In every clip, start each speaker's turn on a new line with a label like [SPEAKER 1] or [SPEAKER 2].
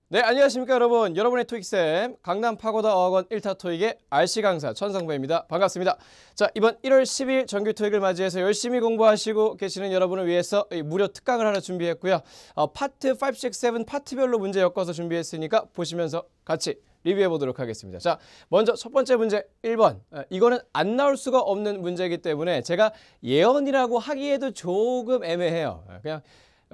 [SPEAKER 1] 네, 안녕하십니까 여러분. 여러분의 토익쌤 강남 파고다 어학원 1타 토익의 RC 강사 천성배입니다. 반갑습니다. 자, 이번 1월 10일 정규 토익을 맞이해서 열심히 공부하시고 계시는 여러분을 위해서 무료 특강을 하나 준비했고요. 파트 5, 6, 7 파트별로 문제 엮어서 준비했으니까 보시면서 같이 리뷰해 보도록 하겠습니다. 자, 먼저 첫 번째 문제 1번. 이거는 안 나올 수가 없는 문제이기 때문에 제가 예언이라고 하기에도 조금 애매해요. 그냥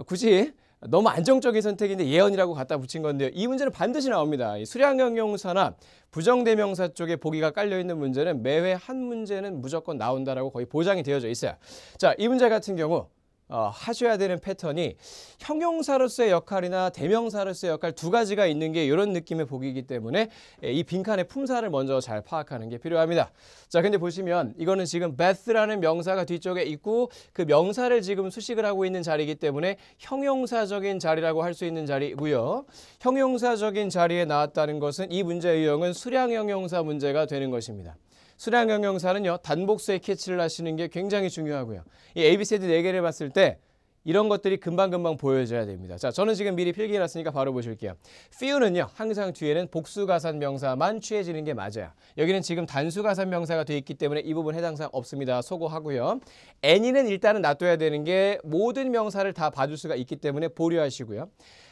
[SPEAKER 1] 굳이 너무 안정적인 선택인데 예언이라고 갖다 붙인 건데요. 이 문제는 반드시 나옵니다. 이 수량형용사나 부정대명사 쪽에 보기가 깔려있는 문제는 매회 한 문제는 무조건 나온다라고 거의 보장이 되어져 있어요. 자, 이 문제 같은 경우 하셔야 되는 패턴이 형용사로서의 역할이나 대명사로서의 역할 두 가지가 있는 게 이런 느낌의 보기이기 때문에 이 빈칸의 품사를 먼저 잘 파악하는 게 필요합니다. 자, 근데 보시면 이거는 지금 Beth라는 명사가 뒤쪽에 있고 그 명사를 지금 수식을 하고 있는 자리이기 때문에 형용사적인 자리라고 할 수 있는 자리고요. 형용사적인 자리에 나왔다는 것은 이 문제의 유형은 수량형용사 문제가 되는 것입니다. 수량형용사는요, 단복수의 캐치를 하시는 게 굉장히 중요하고요. 이 ABCD 4개를 봤을 때 이런 것들이 금방금방 보여져야 됩니다. 자, 저는 지금 미리 필기해놨으니까 바로 보실게요. few는요, 항상 뒤에는 복수가산 명사만 취해지는 게 맞아요. 여기는 지금 단수가산 명사가 되어 있기 때문에 이 부분 해당사항 없습니다. 소고하고요. any는 일단은 놔둬야 되는 게 모든 명사를 다 봐줄 수가 있기 때문에 보류하시고요.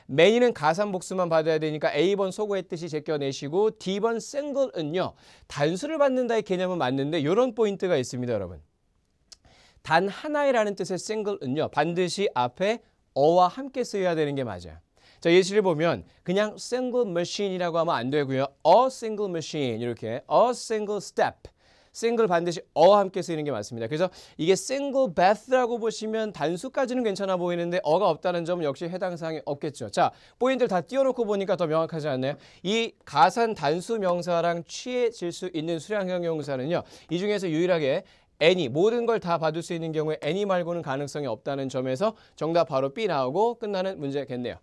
[SPEAKER 1] many는 가산복수만 받아야 되니까 A번 소고했듯이 제껴내시고 D번 single은요. 단수를 받는다의 개념은 맞는데 이런 포인트가 있습니다. 여러분. 단 하나의라는 뜻의 single은요. 반드시 앞에 어와 함께 쓰여야 되는 게 맞아요. 자, 예시를 보면 그냥 single machine이라고 하면 안 되고요. a single machine 이렇게 a single step. 싱글 반드시 어와 함께 쓰이는 게 맞습니다. 그래서 이게 single bath라고 보시면 단수까지는 괜찮아 보이는데 어가 없다는 점은 역시 해당 사항이 없겠죠. 자, 포인트를 다 띄워놓고 보니까 더 명확하지 않나요? 이 가산 단수 명사랑 취해질 수 있는 수량형 용사는요. 이 중에서 유일하게 any, 모든 걸 다 받을 수 있는 경우에 any 말고는 가능성이 없다는 점에서 정답 바로 B 나오고 끝나는 문제겠네요.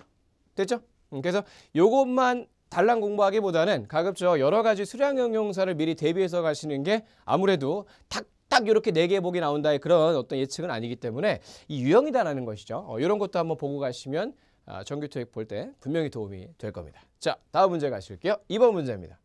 [SPEAKER 1] 됐죠? 그래서 요것만 달랑 공부하기보다는 가급적 여러 가지 수량형 용사를 미리 대비해서 가시는 게 아무래도 탁탁 이렇게 4개 보기 나온다의 그런 어떤 예측은 아니기 때문에 이 유형이다라는 것이죠. 이런 것도 한번 보고 가시면 정규 토익 볼 때 분명히 도움이 될 겁니다. 자, 다음 문제 가실게요. 2번 문제입니다.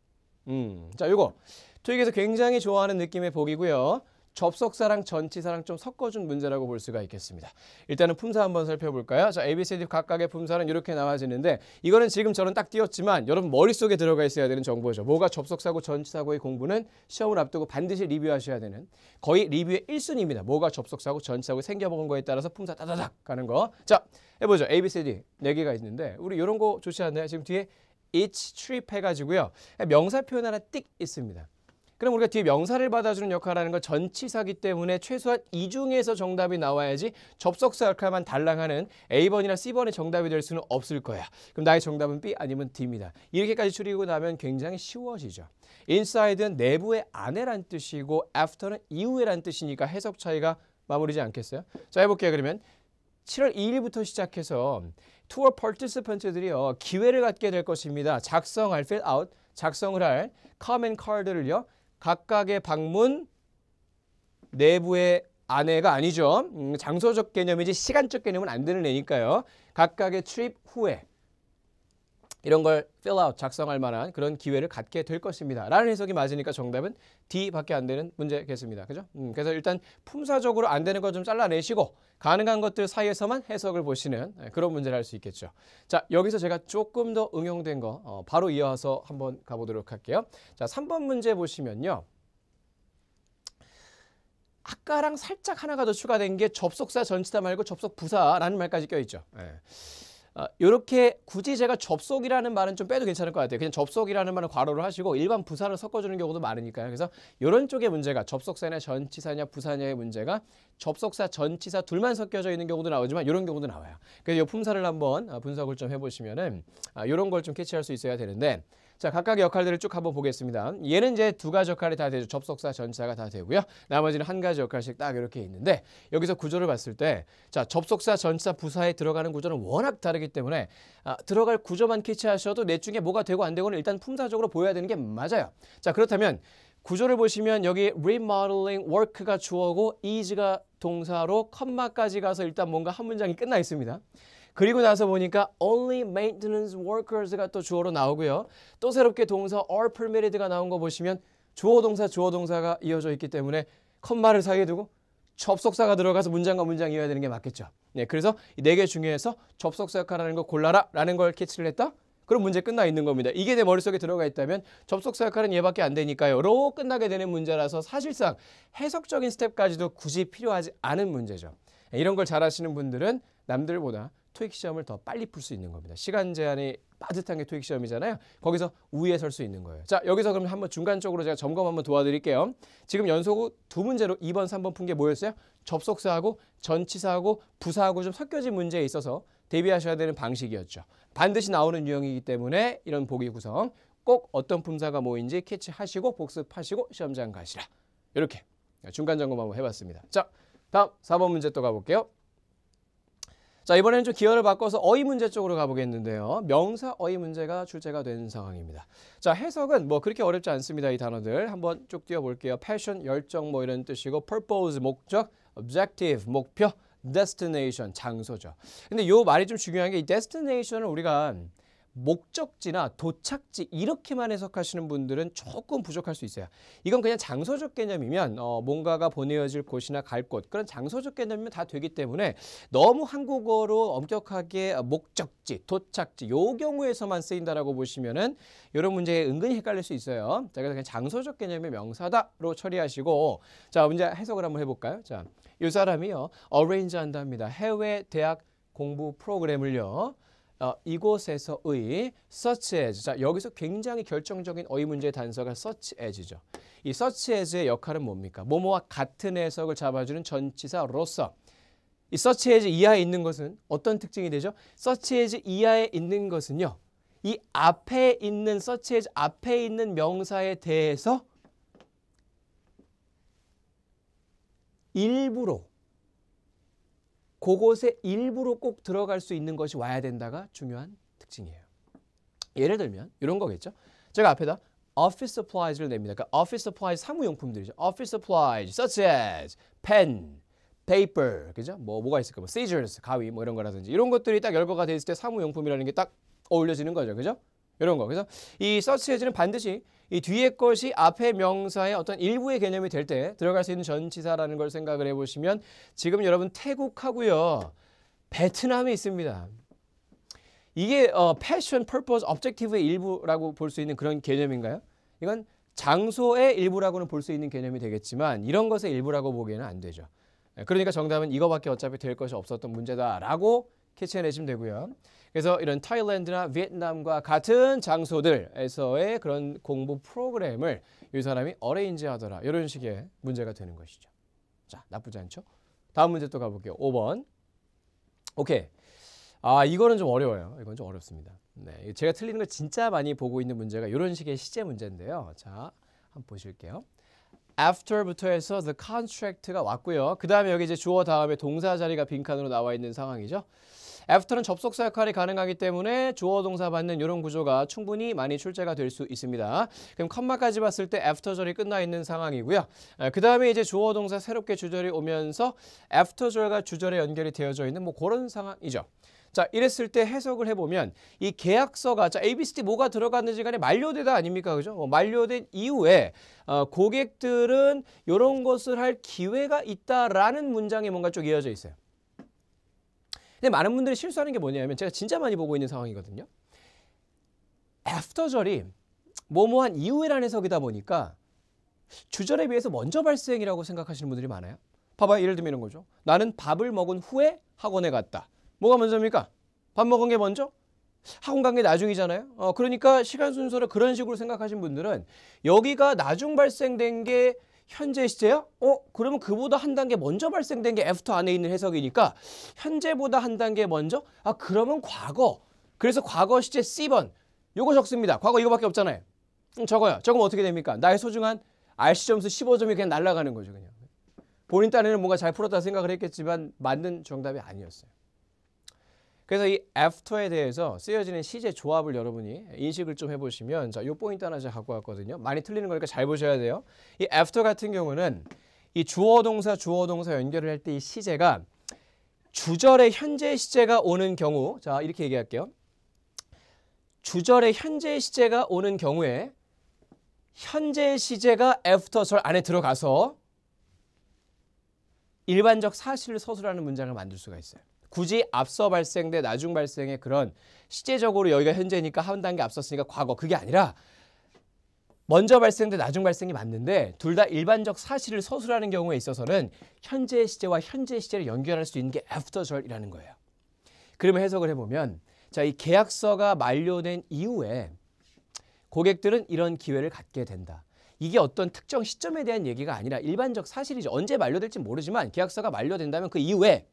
[SPEAKER 1] 자, 요거 토익에서 굉장히 좋아하는 느낌의 보기고요. 접속사랑 전치사랑 좀 섞어준 문제라고 볼 수가 있겠습니다. 일단은 품사 한번 살펴볼까요? 자, ABCD 각각의 품사는 이렇게 나와지는데 이거는 지금 저는 딱 띄웠지만 여러분 머릿속에 들어가 있어야 되는 정보죠. 뭐가 접속사고 전치사고의 공부는 시험을 앞두고 반드시 리뷰하셔야 되는 거의 리뷰의 1순위입니다. 뭐가 접속사고 전치사고 생겨먹은 거에 따라서 품사 따다닥 가는 거. 자, 해보죠. ABCD 4개가 있는데 우리 이런 거 좋지 않나요? 지금 뒤에 each trip 해가지고요. 명사 표현 하나 띡 있습니다. 그럼 우리가 뒤에 명사를 받아주는 역할을 하는 건 전치사기 때문에 최소한 이 중에서 정답이 나와야지 접속사 역할만 달랑하는 A번이나 C번의 정답이 될 수는 없을 거야. 그럼 나의 정답은 B 아니면 D입니다. 이렇게까지 추리고 나면 굉장히 쉬워지죠. Inside는 내부의 안에란 뜻이고 After는 이후에란 뜻이니까 해석 차이가 마무리지 않겠어요? 자, 해볼게요. 그러면 7월 2일부터 시작해서 투어 participant들이요. 기회를 갖게 될 것입니다. 작성할, fill out, 작성을 할 comment card를요. 각각의 방문 내부의 안에가 아니죠. 장소적 개념이지 시간적 개념은 안 되는 애니까요. 각각의 트립 후에 이런 걸 fill out, 작성할 만한 그런 기회를 갖게 될 것입니다. 라는 해석이 맞으니까 정답은 D밖에 안 되는 문제겠습니다. 그죠? 그래서 일단 품사적으로 안 되는 거 좀 잘라내시고 가능한 것들 사이에서만 해석을 보시는 그런 문제를 할 수 있겠죠. 자, 여기서 제가 조금 더 응용된 거 바로 이어서 한번 가보도록 할게요. 자, 3번 문제 보시면요. 아까랑 살짝 하나가 더 추가된 게 접속사 전치사 말고 접속 부사라는 말까지 껴있죠. 이렇게 굳이 제가 접속이라는 말은 좀 빼도 괜찮을 것 같아요. 그냥 접속이라는 말은 괄호를 하시고 일반 부사를 섞어주는 경우도 많으니까요. 그래서 이런 쪽의 문제가 접속사냐 전치사냐 부사냐의 문제가 접속사 전치사 둘만 섞여져 있는 경우도 나오지만 이런 경우도 나와요. 그래서 이 품사를 한번 분석을 좀 해보시면은 이런 걸 좀 캐치할 수 있어야 되는데 자, 각각의 역할들을 쭉 한번 보겠습니다. 얘는 이제 두 가지 역할이 다 되죠. 접속사, 전치사가 다 되고요. 나머지는 한 가지 역할씩 딱 이렇게 있는데 여기서 구조를 봤을 때 자, 접속사, 전치사, 부사에 들어가는 구조는 워낙 다르기 때문에 들어갈 구조만 캐치하셔도 넷 중에 뭐가 되고 안 되고는 일단 품사적으로 보여야 되는 게 맞아요. 자, 그렇다면 구조를 보시면 여기 remodeling work가 주어고 is가 동사로 컴마까지 가서 일단 뭔가 한 문장이 끝나 있습니다. 그리고 나서 보니까 only maintenance workers가 또 주어로 나오고요. 또 새롭게 동사 are permitted가 나온 거 보시면 주어 동사가 이어져 있기 때문에 컴마를 사이에 두고 접속사가 들어가서 문장과 문장 이어야 되는 게 맞겠죠. 네, 그래서 이 네 개 중에서 접속사 역할하는 거 골라라 라는 걸 캐치를 했다. 그럼 문제 끝나 있는 겁니다. 이게 내 머릿속에 들어가 있다면 접속사 역할은 얘밖에 안 되니까요. 로 끝나게 되는 문제라서 사실상 해석적인 스텝까지도 굳이 필요하지 않은 문제죠. 이런 걸 잘 하시는 분들은 남들보다 토익 시험을 더 빨리 풀 수 있는 겁니다. 시간 제한이 빠듯한 게 토익 시험이잖아요. 거기서 우위에 설 수 있는 거예요. 자, 여기서 그럼 한번 중간적으로 제가 점검 한번 도와드릴게요. 지금 연속 두 문제로 2번, 3번 푼 게 뭐였어요? 접속사하고 전치사하고 부사하고 좀 섞여진 문제에 있어서 대비하셔야 되는 방식이었죠. 반드시 나오는 유형이기 때문에 이런 보기 구성 꼭 어떤 품사가 뭐인지 캐치하시고 복습하시고 시험장 가시라. 이렇게 중간 점검 한번 해봤습니다. 자, 다음 4번 문제 또 가볼게요. 자, 이번에는 좀 기어를 바꿔서 어휘 문제 쪽으로 가보겠는데요. 명사 어휘 문제가 출제가 된 상황입니다. 자, 해석은 뭐 그렇게 어렵지 않습니다. 이 단어들 한번 쭉 띄워볼게요. passion, 열정 뭐 이런 뜻이고 purpose, 목적, objective, 목표, destination, 장소죠. 근데 요 말이 좀 중요한 게 이 destination을 우리가 목적지나 도착지 이렇게만 해석하시는 분들은 조금 부족할 수 있어요. 이건 그냥 장소적 개념이면 뭔가가 보내어질 곳이나 갈 곳 그런 장소적 개념이면 다 되기 때문에 너무 한국어로 엄격하게 목적지, 도착지 요 경우에서만 쓰인다라고 보시면은 이런 문제에 은근히 헷갈릴 수 있어요. 자, 그래서 그냥 장소적 개념의 명사다로 처리하시고 자, 문제 해석을 한번 해볼까요? 자, 이 사람이요 arrange 한답니다. 해외 대학 공부 프로그램을요. 이곳에서의 such as 자 여기서 굉장히 결정적인 어휘 문제의 단서가 such as죠. 이 such as의 역할은 뭡니까? 뭐뭐와 같은 해석을 잡아주는 전치사로서 이 such as 이하에 있는 것은 어떤 특징이 되죠? such as 이하에 있는 것은요. 이 앞에 있는 such as 앞에 있는 명사에 대해서 일부러 그곳에 일부러 꼭 들어갈 수 있는 것이 와야 된다가 중요한 특징이에요. 예를 들면 이런 거겠죠. 제가 앞에다 office supplies를 냅니다. 그러니까 office supplies 사무용품들이죠. office supplies such as pen, paper, 그죠? 뭐가 있을까? 뭐 scissors, 가위 뭐 이런 거라든지 이런 것들이 딱 열거가 돼 있을 때 사무용품이라는 게 딱 어울려지는 거죠. 그죠? 이런 거. 그래서 이 such as는 반드시 이 뒤에 것이 앞에 명사의 어떤 일부의 개념이 될 때 들어갈 수 있는 전치사라는 걸 생각을 해보시면 지금 여러분 태국하고요. 베트남이 있습니다. 이게 passion, purpose, objective의 일부라고 볼 수 있는 그런 개념인가요? 이건 장소의 일부라고는 볼 수 있는 개념이 되겠지만 이런 것의 일부라고 보기에는 안 되죠. 그러니까 정답은 이거밖에 어차피 될 것이 없었던 문제다라고 캐치해내시면 되고요. 그래서 이런 타일랜드나 베트남과 같은 장소들에서의 그런 공부 프로그램을 이 사람이 어레인지 하더라. 이런 식의 문제가 되는 것이죠. 자, 나쁘지 않죠? 다음 문제 또 가볼게요. 5번. 오케이. 아, 이거는 좀 어려워요. 이건 좀 어렵습니다. 네, 제가 틀리는 걸 진짜 많이 보고 있는 문제가 이런 식의 시제 문제인데요. 자, 한번 보실게요. after부터 해서 the contract가 왔고요. 그 다음에 여기 이제 주어 다음에 동사 자리가 빈칸으로 나와 있는 상황이죠. after는 접속사 역할이 가능하기 때문에 주어 동사 받는 이런 구조가 충분히 많이 출제가 될 수 있습니다. 그럼 컴마까지 봤을 때 after절이 끝나 있는 상황이고요. 그 다음에 이제 주어 동사 새롭게 주절이 오면서 after절과 주절에 연결이 되어져 있는 뭐 그런 상황이죠. 자, 이랬을 때 해석을 해보면 이 계약서가 자 A, B, C, D 뭐가 들어갔는지 간에 만료되다 아닙니까? 그죠? 만료된 이후에 고객들은 이런 것을 할 기회가 있다라는 문장이 뭔가 쭉 이어져 있어요. 근데 많은 분들이 실수하는 게 뭐냐면 제가 진짜 많이 보고 있는 상황이거든요. after절이 뭐뭐한 이후에라는 해석이다 보니까 주절에 비해서 먼저 발생이라고 생각하시는 분들이 많아요. 봐봐요. 예를 들면 이런 거죠. 나는 밥을 먹은 후에 학원에 갔다. 뭐가 먼저입니까? 밥 먹은 게 먼저? 학원 간 게 나중이잖아요. 그러니까 시간 순서를 그런 식으로 생각하신 분들은 여기가 나중 발생된 게 현재 시제야? 그러면 그보다 한 단계 먼저 발생된 게 after 안에 있는 해석이니까 현재보다 한 단계 먼저? 그러면 과거. 그래서 과거 시제 C번. 요거 적습니다. 과거 이거밖에 없잖아요. 적어요. 적으면 어떻게 됩니까? 나의 소중한 RC 점수 15점이 그냥 날아가는 거죠. 그냥. 본인 딴에는 뭔가 잘 풀었다 생각을 했겠지만 맞는 정답이 아니었어요. 그래서 이 after에 대해서 쓰여지는 시제 조합을 여러분이 인식을 좀 해보시면 자, 이 포인트 하나 제가 갖고 왔거든요. 많이 틀리는 거니까 잘 보셔야 돼요. 이 after 같은 경우는 이 주어 동사 연결을 할 때 이 시제가 주절에 현재 시제가 오는 경우, 자 이렇게 얘기할게요. 주절에 현재 시제가 오는 경우에 현재 시제가 after절 안에 들어가서 일반적 사실을 서술하는 문장을 만들 수가 있어요. 굳이 앞서 발생돼 나중 발생의 그런 시제적으로 여기가 현재니까 한 단계 앞섰으니까 과거 그게 아니라 먼저 발생돼 나중 발생이 맞는데 둘 다 일반적 사실을 서술하는 경우에 있어서는 현재 시제와 현재 시제를 연결할 수 있는 게 after절이라는 거예요. 그러면 해석을 해보면 자, 이 계약서가 만료된 이후에 고객들은 이런 기회를 갖게 된다. 이게 어떤 특정 시점에 대한 얘기가 아니라 일반적 사실이죠. 언제 만료될지 모르지만 계약서가 만료된다면 그 이후에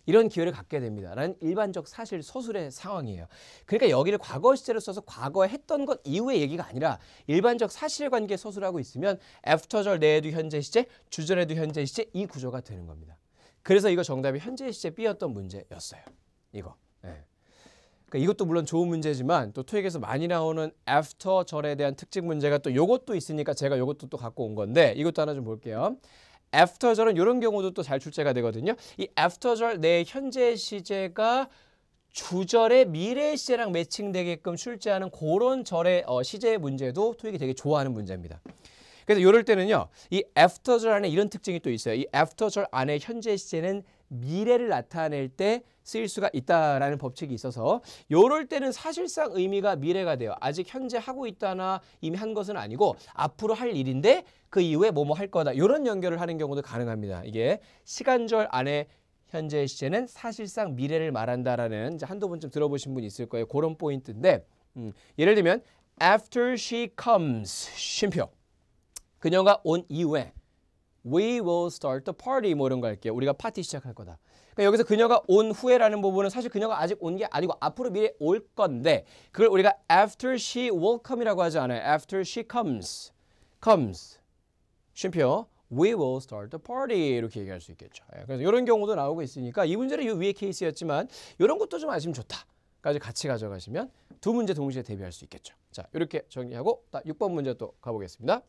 [SPEAKER 1] 이런 기회를 갖게 됩니다. 라는 일반적 사실 서술의 상황이에요. 그러니까 여기를 과거 시제로 써서 과거에 했던 것 이후의 얘기가 아니라 일반적 사실관계 서술하고 있으면 after절 내에도 현재 시제, 주절에도 현재 시제 이 구조가 되는 겁니다. 그래서 이거 정답이 현재 시제 B였던 문제였어요. 이거. 네. 그러니까 이것도 물론 좋은 문제지만 또 토익에서 많이 나오는 after절에 대한 특징 문제가 또 요것도 있으니까 제가 요것도 또 갖고 온 건데 이것도 하나 좀 볼게요. after절은 이런 경우도 또 잘 출제가 되거든요. 이 after절 내 현재 시제가 주절의 미래 시제랑 매칭되게끔 출제하는 그런 절의 시제 문제도 토익이 되게 좋아하는 문제입니다. 그래서 이럴 때는요. 이 after절 안에 이런 특징이 또 있어요. 이 after절 안에 현재 시제는 미래를 나타낼 때 쓰일 수가 있다라는 법칙이 있어서 이럴 때는 사실상 의미가 미래가 돼요. 아직 현재 하고 있다나 이미 한 것은 아니고 앞으로 할 일인데 그 이후에 뭐뭐 할 거다. 이런 연결을 하는 경우도 가능합니다. 이게 시간절 안에 현재 시제는 사실상 미래를 말한다라는 이제 한두 번쯤 들어보신 분 있을 거예요. 그런 포인트인데 예를 들면 after she comes 쉼표 그녀가 온 이후에 we will start the party 뭐 이런 거 할게요. 우리가 파티 시작할 거다. 그러니까 여기서 그녀가 온 후에라는 부분은 사실 그녀가 아직 온 게 아니고 앞으로 미래에 올 건데 그걸 우리가 after she will come이라고 하지 않아요. after she comes 쉼표 we will start the party 이렇게 얘기할 수 있겠죠. 그래서 이런 경우도 나오고 있으니까 이 문제는 이 위의 케이스였지만 이런 것도 좀 아시면 좋다. 까지 같이 가져가시면 두 문제 동시에 대비할 수 있겠죠. 자, 이렇게 정리하고 6번 문제 또 가보겠습니다.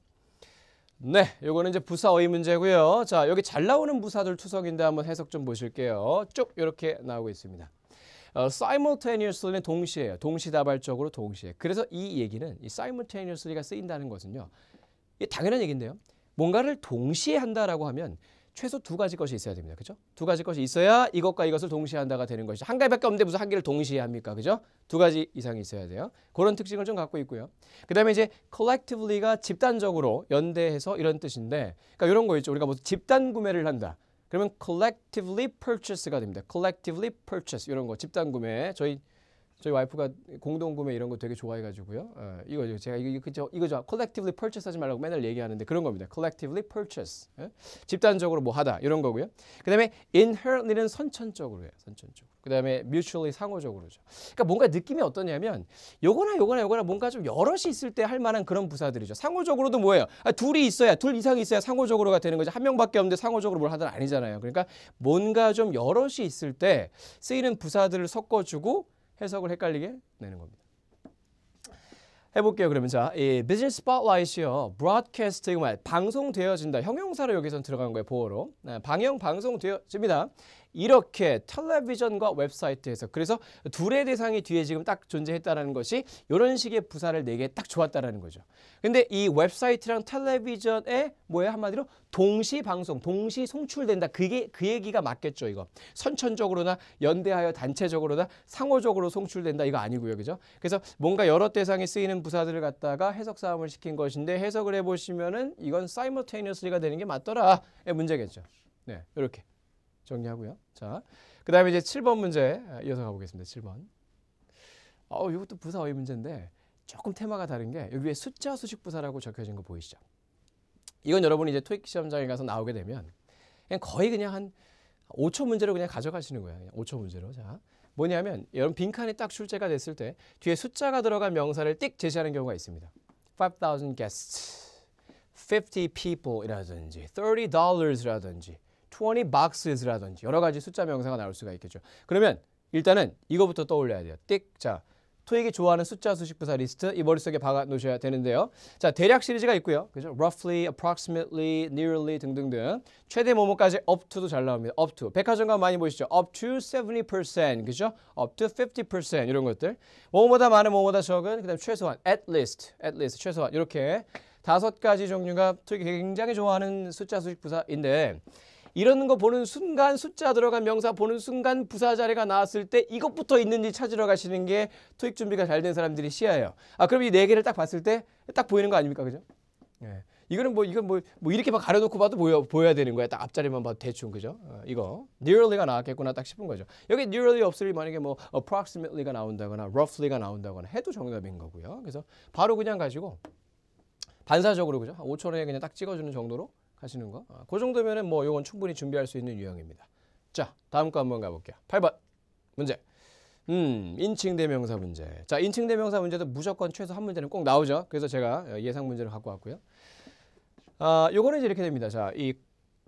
[SPEAKER 1] 네, 요거는 이제 부사 어휘 문제고요. 자, 여기 잘 나오는 부사들 투석인데 한번 해석 좀 보실게요. 쭉 이렇게 나오고 있습니다. simultaneously는 동시에요. 동시다발적으로 동시에. 그래서 이 얘기는 이 simultaneously가 쓰인다는 것은요. 이게 당연한 얘기인데요. 뭔가를 동시에 한다라고 하면 최소 두 가지 것이 있어야 됩니다. 그죠? 두 가지 것이 있어야 이것과 이것을 동시에 한다가 되는 것이죠. 한 가지밖에 없는데 무슨 한 개를 동시에 합니까? 그죠? 두 가지 이상이 있어야 돼요. 그런 특징을 좀 갖고 있고요. 그 다음에 이제 collectively가 집단적으로 연대해서 이런 뜻인데 그러니까 이런 거 있죠. 우리가 뭐 집단 구매를 한다. 그러면 collectively purchase가 됩니다. collectively purchase 이런 거 집단 구매 저희 와이프가 공동 구매 이런 거 되게 좋아해가지고요. 이거죠. 제가 이거죠. collectively purchase 하지 말라고 맨날 얘기하는데 그런 겁니다. collectively purchase. 집단적으로 뭐 하다 이런 거고요. 그다음에 inherently는 선천적으로 해요. 선천적으로. 그다음에 mutually 상호적으로죠. 그러니까 뭔가 느낌이 어떠냐면 요거나 뭔가 좀 여럿이 있을 때 할 만한 그런 부사들이죠. 상호적으로도 뭐예요? 둘이 있어야 둘 이상이 있어야 상호적으로가 되는 거죠. 한 명밖에 없는데 상호적으로 뭘 하든 아니잖아요. 그러니까 뭔가 좀 여럿이 있을 때 쓰이는 부사들을 섞어주고 해석을 헷갈리게 내는 겁니다. 해볼게요. 그러면 자, 이 비즈니스 스팟라이트요. 브로드캐스트 이거 말 방송되어진다. 형용사로 여기선 들어간 거예요. 보어로. 방송되어집니다. 이렇게 텔레비전과 웹사이트에서 그래서 둘의 대상이 뒤에 지금 딱 존재했다는 것이 이런 식의 부사를 내게 딱 좋았다라는 거죠. 근데 이 웹사이트랑 텔레비전에 뭐예요? 한마디로 동시 방송, 동시 송출된다. 그게 그 얘기가 맞겠죠, 이거. 선천적으로나 연대하여 단체적으로나 상호적으로 송출된다. 이거 아니고요. 그죠? 그래서 뭔가 여러 대상에 쓰이는 부사들을 갖다가 해석 싸움을 시킨 것인데 해석을 해 보시면은 이건 simultaneously가 되는 게 맞더라의 문제겠죠. 네, 이렇게 정리하고요. 자, 그다음에 이제 7번 문제 이어서 가보겠습니다. 7번. 이것도 부사 어휘 문제인데 조금 테마가 다른 게 여기 위에 숫자 수식 부사라고 적혀진 거 보이시죠? 이건 여러분이 이제 토익 시험장에 가서 나오게 되면 그냥 거의 그냥 한 5초 문제로 그냥 가져가시는 거예요. 그냥 5초 문제로. 자, 뭐냐면 여러분 빈칸이 딱 출제가 됐을 때 뒤에 숫자가 들어간 명사를 띡 제시하는 경우가 있습니다. 5,000 guests, 50 people이라든지, $30라든지, 20 boxes라든지 여러 가지 숫자 명사가 나올 수가 있겠죠. 그러면 일단은 이거부터 떠올려야 돼요. 띡, 자, 토익이 좋아하는 숫자 수식 부사 리스트 이 머릿속에 박아 놓으셔야 되는데요. 자, 대략 시리즈가 있고요. 그죠? roughly, approximately, nearly 등등등. 최대 뭐뭐까지 up to도 잘 나옵니다. up to. 백화점 많이 보시죠? up to 70%. 그죠? up to 50% 이런 것들. 뭐뭐보다 많은 뭐뭐보다 적은 그다음 최소한 at least 최소한 이렇게 5가지 종류가 토익이 굉장히 좋아하는 숫자 수식 부사인데 이런 거 보는 순간 숫자 들어간 명사 보는 순간 부사 자리가 나왔을 때 이것부터 있는지 찾으러 가시는 게 토익 준비가 잘 된 사람들이 시야예요. 아, 그럼 이 4개를 딱 봤을 때 딱 보이는 거 아닙니까? 그죠? 예. 이건 이렇게 막 가려놓고 봐도 보여야 되는 거야. 딱 앞자리만 봐도 대충. 그죠? 이거 nearly가 나왔겠구나 딱 싶은 거죠. 여기 nearly 없으리 만약에 뭐 approximately가 나온다거나 roughly가 나온다거나 해도 정답인 거고요. 그래서 바로 그냥 가지고 반사적으로 그죠? 5,000원에 그냥 딱 찍어주는 정도로 하시는 거. 그 정도면은 뭐 요건 충분히 준비할 수 있는 유형입니다. 자, 다음 거 한번 가볼게요. 8번 문제. 인칭대명사 문제. 자, 인칭대명사 문제도 무조건 최소 한 문제는 꼭 나오죠. 그래서 제가 예상 문제를 갖고 왔고요. 요거는 이제 이렇게 됩니다. 자, 이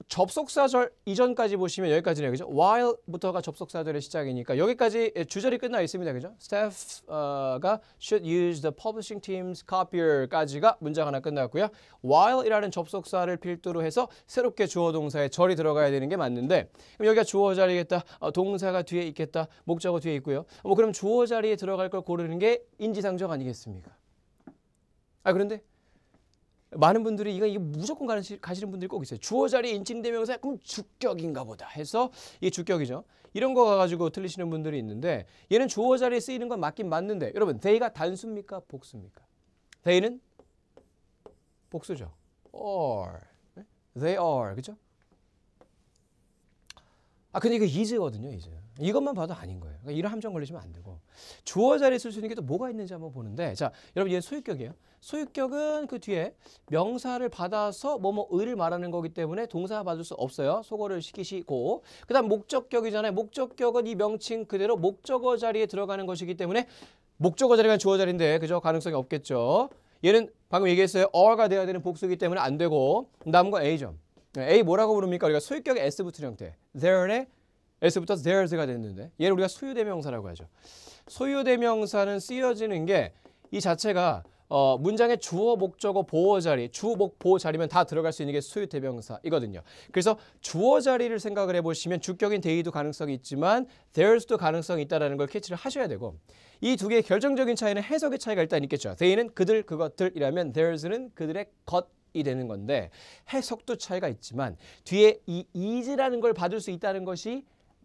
[SPEAKER 1] 접속사절 이전까지 보시면 여기까지네요. 그죠? while부터가 접속사절의 시작이니까 여기까지 주절이 끝나 있습니다. 그죠? staff가 should use the publishing team's copier까지가 문장 하나 끝났고요. while이라는 접속사를 필두로 해서 새롭게 주어 동사에 절이 들어가야 되는 게 맞는데 그럼 여기가 주어 자리겠다. 동사가 뒤에 있겠다. 목적어 뒤에 있고요. 뭐 그럼 주어 자리에 들어갈 걸 고르는 게 인지상정 아니겠습니까? 그런데 많은 분들이 이거 무조건 가시는 분들이 꼭 있어요. 주어 자리에 인칭대명사 그럼 주격인가 보다 해서 이게 주격이죠. 이런 거 가지고 틀리시는 분들이 있는데 얘는 주어 자리에 쓰이는 건 맞긴 맞는데 여러분 they가 단수입니까? 복수입니까? they는 복수죠. are. they are. 그죠? 근데 이거 is거든요. is. 이것만 봐도 아닌 거예요. 그러니까 이런 함정 걸리시면 안 되고 주어 자리에 쓸 수 있는 게 또 뭐가 있는지 한번 보는데 자, 여러분 얘는 소유격이에요. 소유격은 그 뒤에 명사를 받아서 뭐뭐의를 말하는 거기 때문에 동사 받을 수 없어요. 소거를 시키시고 그 다음 목적격이잖아요. 목적격은 이 명칭 그대로 목적어 자리에 들어가는 것이기 때문에 목적어 자리가 주어 자리인데 그죠? 가능성이 없겠죠. 얘는 방금 얘기했어요. are가 돼야 되는 복수이기 때문에 안 되고 남은 건 A죠. A 뭐라고 부릅니까? 우리가 소유격에 S 붙은 형태. there에 S부터 theirs가 됐는데 얘를 우리가 소유대명사라고 하죠. 소유대명사는 쓰여지는 게 이 자체가 문장의 주어, 목적어, 보어 자리, 주, 목, 보어 자리면 다 들어갈 수 있는 게 소유대명사이거든요. 그래서 주어 자리를 생각을 해보시면 주격인 they도 가능성이 있지만 theirs도 가능성이 있다는 걸 캐치를 하셔야 되고 이 두 개의 결정적인 차이는 해석의 차이가 일단 있겠죠. they는 그들, 그것들이라면 theirs는 그들의 것이 되는 건데 해석도 차이가 있지만 뒤에 이 is라는 걸 받을 수 있다는 것이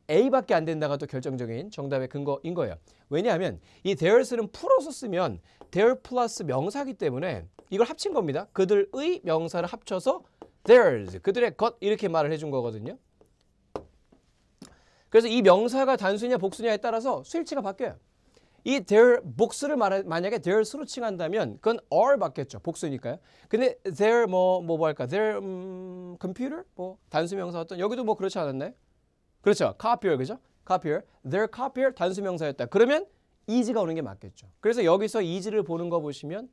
[SPEAKER 1] A밖에 안 된다가 또 결정적인 정답의 근거인 거예요. 왜냐하면 이 theirs는 풀어서 쓰면 their 플러스 명사기 때문에 이걸 합친 겁니다. 그들의 명사를 합쳐서 theirs, 그들의 것 이렇게 말을 해준 거거든요. 그래서 이 명사가 단수냐 복수냐에 따라서 수일치가 바뀌어요. 이 their 복수를 만약에 theirs로 칭한다면 그건 are 받겠죠. 복수니까요. 근데 their 뭐 할까? their computer 뭐 단수 명사 어떤 여기도 뭐 그렇지 않았나요? 그렇죠. copier 그죠? copier. their copier 단수 명사였다. 그러면 is가 오는 게 맞겠죠. 그래서 여기서 is를 보는 거 보시면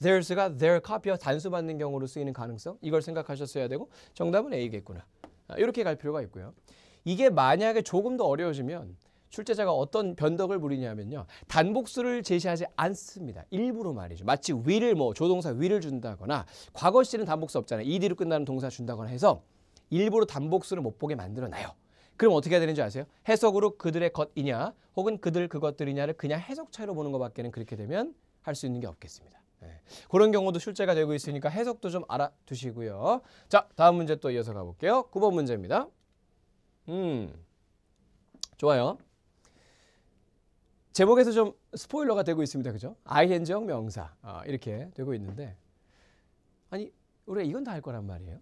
[SPEAKER 1] theirs가 their copier 단수 받는 경우로 쓰이는 가능성 이걸 생각하셨어야 되고 정답은 A겠구나. 이렇게 갈 필요가 있고요. 이게 만약에 조금 더 어려워지면 출제자가 어떤 변덕을 부리냐면요. 단복수를 제시하지 않습니다. 일부러 말이죠. 마치 will을 조동사 will을 준다거나 과거 시제는 단복수 없잖아요. ed로 끝나는 동사 준다거나 해서 일부러 단복수를 못 보게 만들어놔요. 그럼 어떻게 해야 되는지 아세요? 해석으로 그들의 것이냐 혹은 그들 그것들이냐를 그냥 해석 차이로 보는 것밖에는 그렇게 되면 할 수 있는 게 없겠습니다. 그런 경우도 출제가 되고 있으니까 해석도 좀 알아두시고요. 자, 다음 문제 또 이어서 가볼게요. 9번 문제입니다. 좋아요. 제목에서 좀 스포일러가 되고 있습니다. 그죠? ing형 명사 이렇게 되고 있는데 아니 우리가 이건 다 할 거란 말이에요.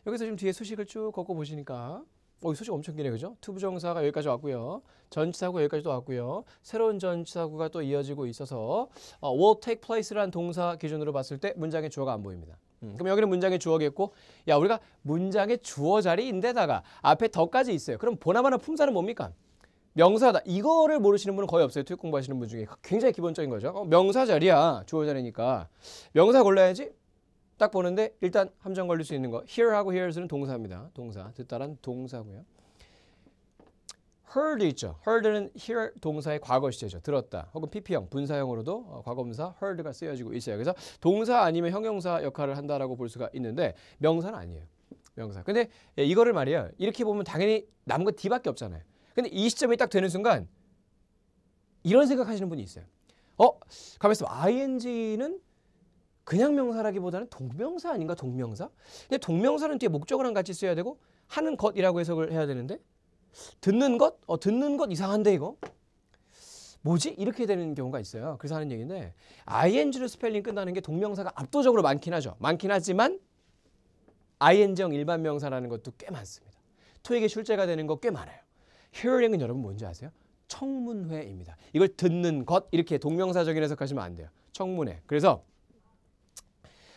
[SPEAKER 1] 여기서 지금 뒤에 수식을 쭉 걷고 보시니까 소식 엄청 기네. 그죠? 투부정사가 여기까지 왔고요. 전치사구 여기까지도 왔고요. 새로운 전치사구가 또 이어지고 있어서 will take place라는 동사 기준으로 봤을 때 문장의 주어가 안 보입니다. 그럼 여기는 문장의 주어겠고 야 우리가 문장의 주어 자리인데다가 앞에 더까지 있어요. 그럼 보나마나 품사는 뭡니까? 명사다. 이거를 모르시는 분은 거의 없어요. 토익 공부하시는 분 중에. 굉장히 기본적인 거죠. 명사 자리야. 주어 자리니까. 명사 골라야지. 딱 보는데 일단 함정 걸릴 수 있는 거. here하고 hears는 동사입니다. 동사. 듣다란 동사고요. heard 있죠. heard는 hear 동사의 과거 시제죠. 들었다. 혹은 PP형, 분사형으로도 과거분사 heard가 쓰여지고 있어요. 그래서 동사 아니면 형용사 역할을 한다라고 볼 수가 있는데 명사는 아니에요. 명사. 근데 이거를 말이에요. 이렇게 보면 당연히 남은 건 D밖에 없잖아요. 근데 이 시점이 딱 되는 순간 이런 생각하시는 분이 있어요. 가만히 있어. ing는 그냥 명사라기보다는 동명사 아닌가? 동명사? 근데 동명사는 뒤에 목적어랑 같이 써야 되고 하는 것이라고 해석을 해야 되는데 듣는 것? 듣는 것 이상한데 이거? 뭐지? 이렇게 되는 경우가 있어요. 그래서 하는 얘기인데 ing로 스펠링 끝나는 게 동명사가 압도적으로 많긴 하죠. 많긴 하지만 ing형 일반 명사라는 것도 꽤 많습니다. 토익에 출제가 되는 거 꽤 많아요. hearing은 여러분 뭔지 아세요? 청문회입니다. 이걸 듣는 것 이렇게 동명사적인 해석하시면 안 돼요. 청문회. 그래서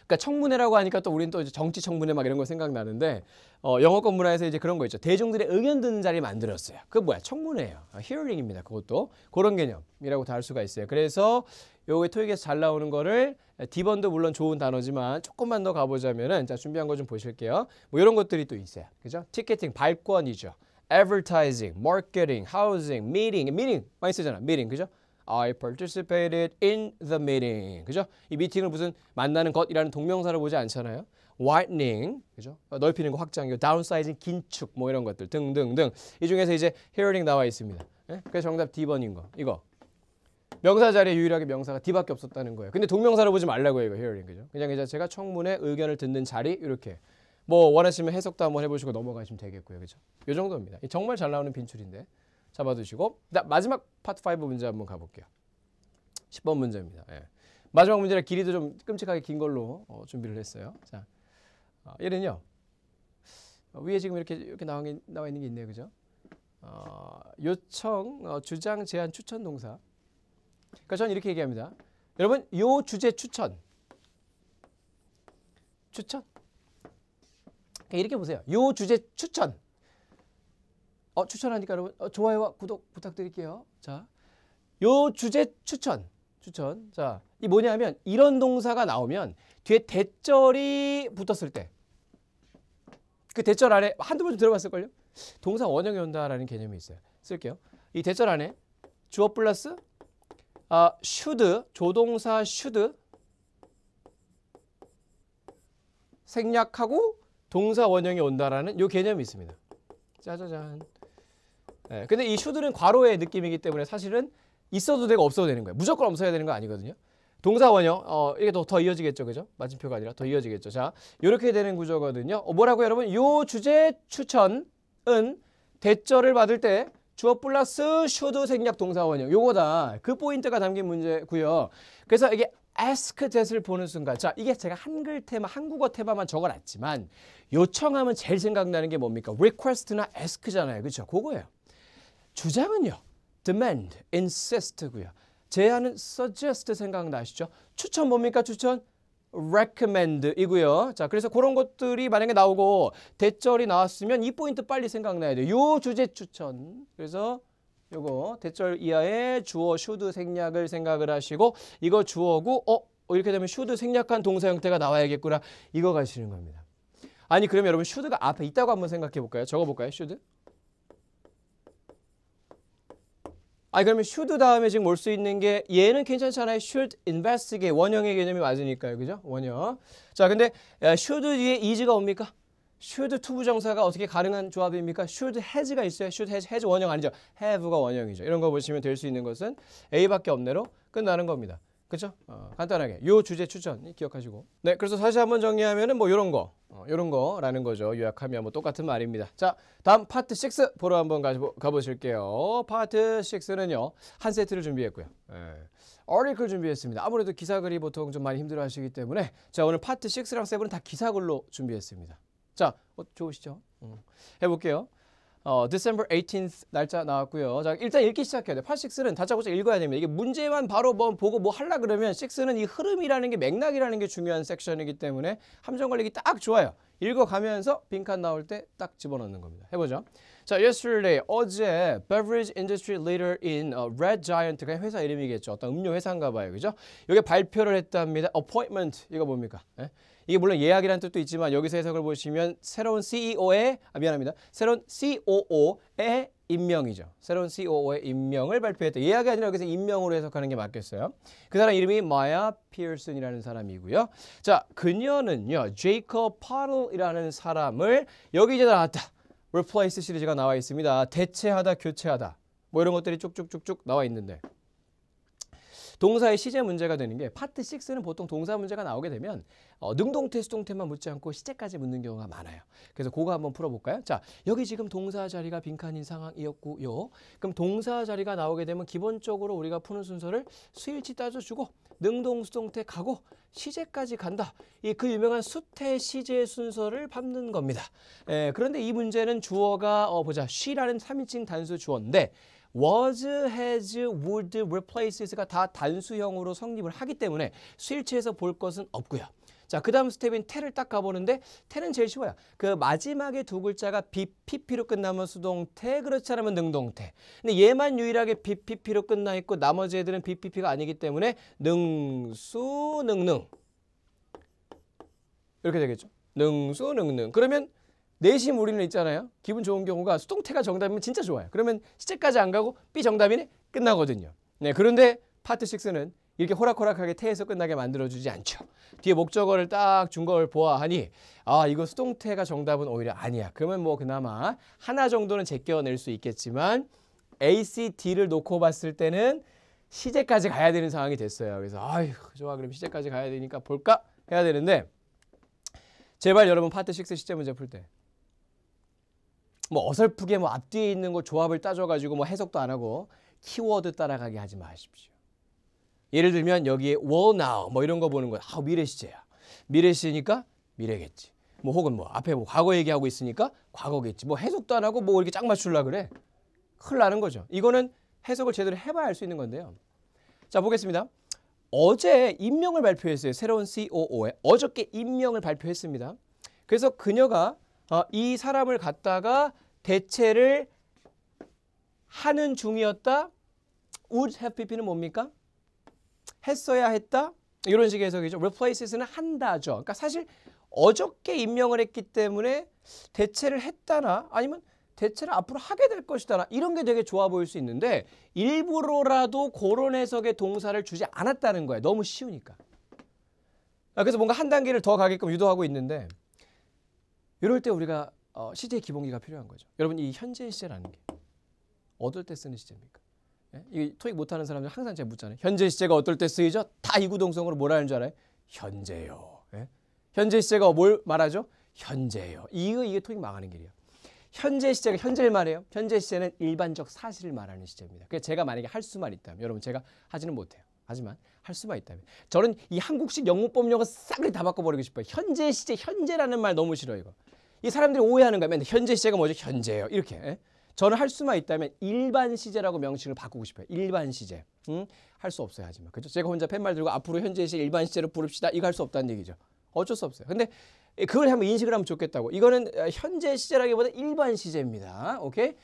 [SPEAKER 1] 그러니까 청문회라고 하니까 또 우리는 또 이제 정치 청문회 막 이런 거 생각나는데 영어권 문화에서 이제 그런 거 있죠. 대중들의 의견 듣는 자리 만들었어요. 그게 뭐야? 청문회예요. hearing입니다. 그것도 그런 개념이라고 다 할 수가 있어요. 그래서 요게 토익에서 잘 나오는 거를 D번도 물론 좋은 단어지만 조금만 더 가보자면은 자 준비한 거 좀 보실게요. 뭐 이런 것들이 또 있어요. 그죠? 티켓팅 발권이죠. advertising, marketing, housing, meeting 많이 쓰잖아. meeting 그죠? I participated in the meeting. 그죠? 이 미팅을 무슨 만나는 것이라는 동명사를 보지 않잖아요. widening, 그죠? 넓히는 거 확장, downsizing, 긴축, 뭐 이런 것들 등등등. 이 중에서 이제 hearing 나와 있습니다. 예? 그래서 정답 D번인 거. 이거. 명사 자리에 유일하게 명사가 D밖에 없었다는 거예요. 근데 동명사로 보지 말라고요, 이거 hearing. 그죠? 그냥 이 자체가 청문회 의견을 듣는 자리 이렇게. 뭐 원하시면 해석도 한번 해보시고 넘어가시면 되겠고요. 그죠? 이 정도입니다. 정말 잘 나오는 빈출인데. 잡아두시고 마지막 파트 5 문제 한번 가볼게요. 10번 문제입니다. 예. 마지막 문제는 길이도 좀 끔찍하게 긴 걸로 준비를 했어요. 자, 얘는요. 위에 지금 이렇게 나와 있는 게 있네요. 그죠? 요청, 주장, 제안, 추천 동사. 그러니까 저는 이렇게 얘기합니다. 여러분, 요 주제 추천. 이렇게 보세요. 요 주제 추천. 추천하니까 여러분 좋아요와 구독 부탁드릴게요. 자, 요 주제 추천. 자, 이 뭐냐면 이런 동사가 나오면 뒤에 대절이 붙었을 때 그 대절 안에 한두 번 좀 들어봤을걸요? 동사 원형이 온다라는 개념이 있어요. 쓸게요. 이 대절 안에 주어 플러스 should, 조동사 should 생략하고 동사 원형이 온다라는 요 개념이 있습니다. 짜자잔. 네, 근데 이 should는 괄호의 느낌이기 때문에 사실은 있어도 되고 없어도 되는 거예요. 무조건 없어야 되는 거 아니거든요. 동사 원형, 이게 더 이어지겠죠, 그죠? 마침표가 아니라 더 이어지겠죠. 자, 이렇게 되는 구조거든요. 뭐라고 여러분? 요 주제 추천은 대절을 받을 때 주어 플러스 should 생략 동사 원형. 요거다. 그 포인트가 담긴 문제고요. 그래서 이게 ask that을 보는 순간, 자, 이게 제가 한글 테마, 한국어 테마만 적어놨지만 요청하면 제일 생각나는 게 뭡니까? request나 ask잖아요, 그렇죠? 그거예요. 주장은요, demand, insist고요. 제안은 suggest 생각나시죠? 추천 뭡니까? 추천 recommend이고요. 자, 그래서 그런 것들이 만약에 나오고 대절이 나왔으면 이 포인트 빨리 생각나야 돼요. 요 주제 추천. 그래서 요거 대절 이하의 주어 should 생략을 생각을 하시고 이거 주어고 이렇게 되면 should 생략한 동사 형태가 나와야겠구나. 이거 가시는 겁니다. 아니 그러면 여러분 should가 앞에 있다고 한번 생각해 볼까요? 적어 볼까요? should? 그러면 should 다음에 지금 올 수 있는 게 얘는 괜찮잖아요. should investigate 원형의 개념이 맞으니까요. 그죠? 원형. 자, 근데 should 뒤에 is가 옵니까? should 투부정사가 어떻게 가능한 조합입니까? should has가 있어요. should has 원형 아니죠. have가 원형이죠. 이런 거 보시면 될 수 있는 것은 A밖에 없네로 끝나는 겁니다. 그렇죠? 간단하게 요 주제 추천 기억하시고. 네, 그래서 다시 한번 정리하면은 뭐 요런 거라는 거죠. 요약하면 뭐 똑같은 말입니다. 자, 다음 파트 6 보러 한번 가보실게요. 파트 6는요 한 세트를 준비했고요. article 준비했습니다. 아무래도 기사글이 보통 좀 많이 힘들어하시기 때문에 자 오늘 파트 6랑 7은 다 기사글로 준비했습니다. 자, 좋으시죠? 해볼게요. December 18th 날짜 나왔고요. 자, 일단 읽기 시작해야 돼요. 파트 6는 다짜고짜 읽어야 됩니다. 이게 문제만 바로 보고 뭐 하려 그러면 6는 이 흐름이라는 게 맥락이라는 게 중요한 섹션이기 때문에 함정 걸리기 딱 좋아요. 읽어가면서 빈칸 나올 때 딱 집어넣는 겁니다. 해보죠. 자, yesterday, 어제 beverage industry leader in Red Giant, 그냥 회사 이름이겠죠. 어떤 음료 회사인가 봐요. 그죠? 이게 발표를 했답니다. appointment, 이거 뭡니까? 이게 물론 예약이라는 뜻도 있지만 여기서 해석을 보시면 새로운 CEO의 새로운 COO의 임명이죠. 새로운 COO의 임명을 발표했다. 예약이 아니라 여기서 임명으로 해석하는 게 맞겠어요. 그 사람 이름이 마야 피어슨이라는 사람이고요. 자, 그녀는요. 제이콥 파틀이라는 사람을 여기 이제 나왔다. replace 시리즈가 나와 있습니다. 대체하다, 교체하다. 뭐 이런 것들이 쭉쭉쭉쭉 나와 있는데 동사의 시제 문제가 되는 게 파트 6는 보통 동사 문제가 나오게 되면 능동태, 수동태만 묻지 않고 시제까지 묻는 경우가 많아요. 그래서 그거 한번 풀어볼까요? 자, 여기 지금 동사 자리가 빈칸인 상황이었고요. 그럼 동사 자리가 나오게 되면 기본적으로 우리가 푸는 순서를 수일치 따져주고 능동, 수동태 가고 시제까지 간다. 그 유명한 수태 시제 순서를 밟는 겁니다. 그런데 이 문제는 주어가 보자. she라는 3인칭 단수 주어인데 was, has, would, replaces가 다 단수형으로 성립을 하기 때문에 수일치에서 볼 것은 없고요. 자, 그 다음 스텝인 te를 딱 가보는데 te는 제일 쉬워요. 그 마지막에 두 글자가 BPP로 끝나면 수동태, 그렇지 않으면 능동태. 근데 얘만 유일하게 BPP로 끝나 있고 나머지 애들은 BPP가 아니기 때문에 능수, 능능. 이렇게 되겠죠. 능수, 능능. 그러면 내심 우리는 있잖아요. 기분 좋은 경우가 수동태가 정답이면 진짜 좋아요. 그러면 시제까지 안 가고 B 정답이네 끝나거든요. 네, 그런데 파트 6는 이렇게 호락호락하게 태에서 끝나게 만들어주지 않죠. 뒤에 목적어를 딱 준 걸 보아하니 이거 수동태가 정답은 오히려 아니야. 그러면 뭐 그나마 하나 정도는 제껴낼 수 있겠지만 ACD를 놓고 봤을 때는 시제까지 가야 되는 상황이 됐어요. 그래서 아휴 좋아 그럼 시제까지 가야 되니까 볼까 해야 되는데 제발 여러분 파트 6 시제 문제 풀 때 뭐 어설프게 뭐 앞뒤에 있는 거 조합을 따져가지고 뭐 해석도 안 하고 키워드 따라가게 하지 마십시오. 예를 들면 여기에 will now 뭐 이런 거 보는 거야. 미래 시제야. 미래 시제니까 미래겠지. 뭐 혹은 뭐 앞에 뭐 과거 얘기하고 있으니까 과거겠지. 뭐 해석도 안 하고 뭐 이렇게 짝 맞추려고 그래. 큰일 나는 거죠. 이거는 해석을 제대로 해봐야 알 수 있는 건데요. 자 보겠습니다. 어제 임명을 발표했어요. 새로운 COO에. 어저께 임명을 발표했습니다. 그래서 그녀가 이 사람을 갖다가 대체를 하는 중이었다. would have pp는 뭡니까? 했어야 했다. 이런 식의 해석이죠. replaces는 한다죠. 그러니까 사실 어저께 임명을 했기 때문에 대체를 했다나 아니면 대체를 앞으로 하게 될 것이다. 이런 게 되게 좋아 보일 수 있는데 일부러라도 그런 해석의 동사를 주지 않았다는 거예요. 너무 쉬우니까. 그래서 뭔가 한 단계를 더 가게끔 유도하고 있는데 이럴 때 우리가 시제의 기본기가 필요한 거죠. 여러분 이 현재 시제라는 게 어떨 때 쓰는 시제입니까? 이 토익 못하는 사람들 항상 제가 묻잖아요. 현재 시제가 어떨 때 쓰이죠? 다 이구동성으로 뭐라는 줄 알아요? 현재요. 현재 시제가 뭘 말하죠? 현재요. 이게 토익 망하는 길이에요. 현재 시제가 현재를 말해요. 현재 시제는 일반적 사실을 말하는 시제입니다. 그래서 제가 만약에 할 수만 있다면 여러분 제가 하지는 못해요. 하지만 할 수만 있다면 저는 이 한국식 영문법 용어 싹을 다 바꿔버리고 싶어요. 현재 시제, 현재라는 말 너무 싫어요. 이거. 이 사람들이 오해하는 거야. 맨날 현재 시제가 뭐죠? 현재요. 이렇게. 저는 할 수만 있다면 일반 시제라고 명칭을 바꾸고 싶어요. 일반 시제. 할 수 없어요. 하지만. 그렇죠? 제가 혼자 팻말 들고 앞으로 현재 시제 일반 시제로 부릅시다. 이거 할 수 없다는 얘기죠. 어쩔 수 없어요. 근데 그걸 한번 인식을 하면 좋겠다고. 이거는 현재 시제라기보다 일반 시제입니다. 오케이?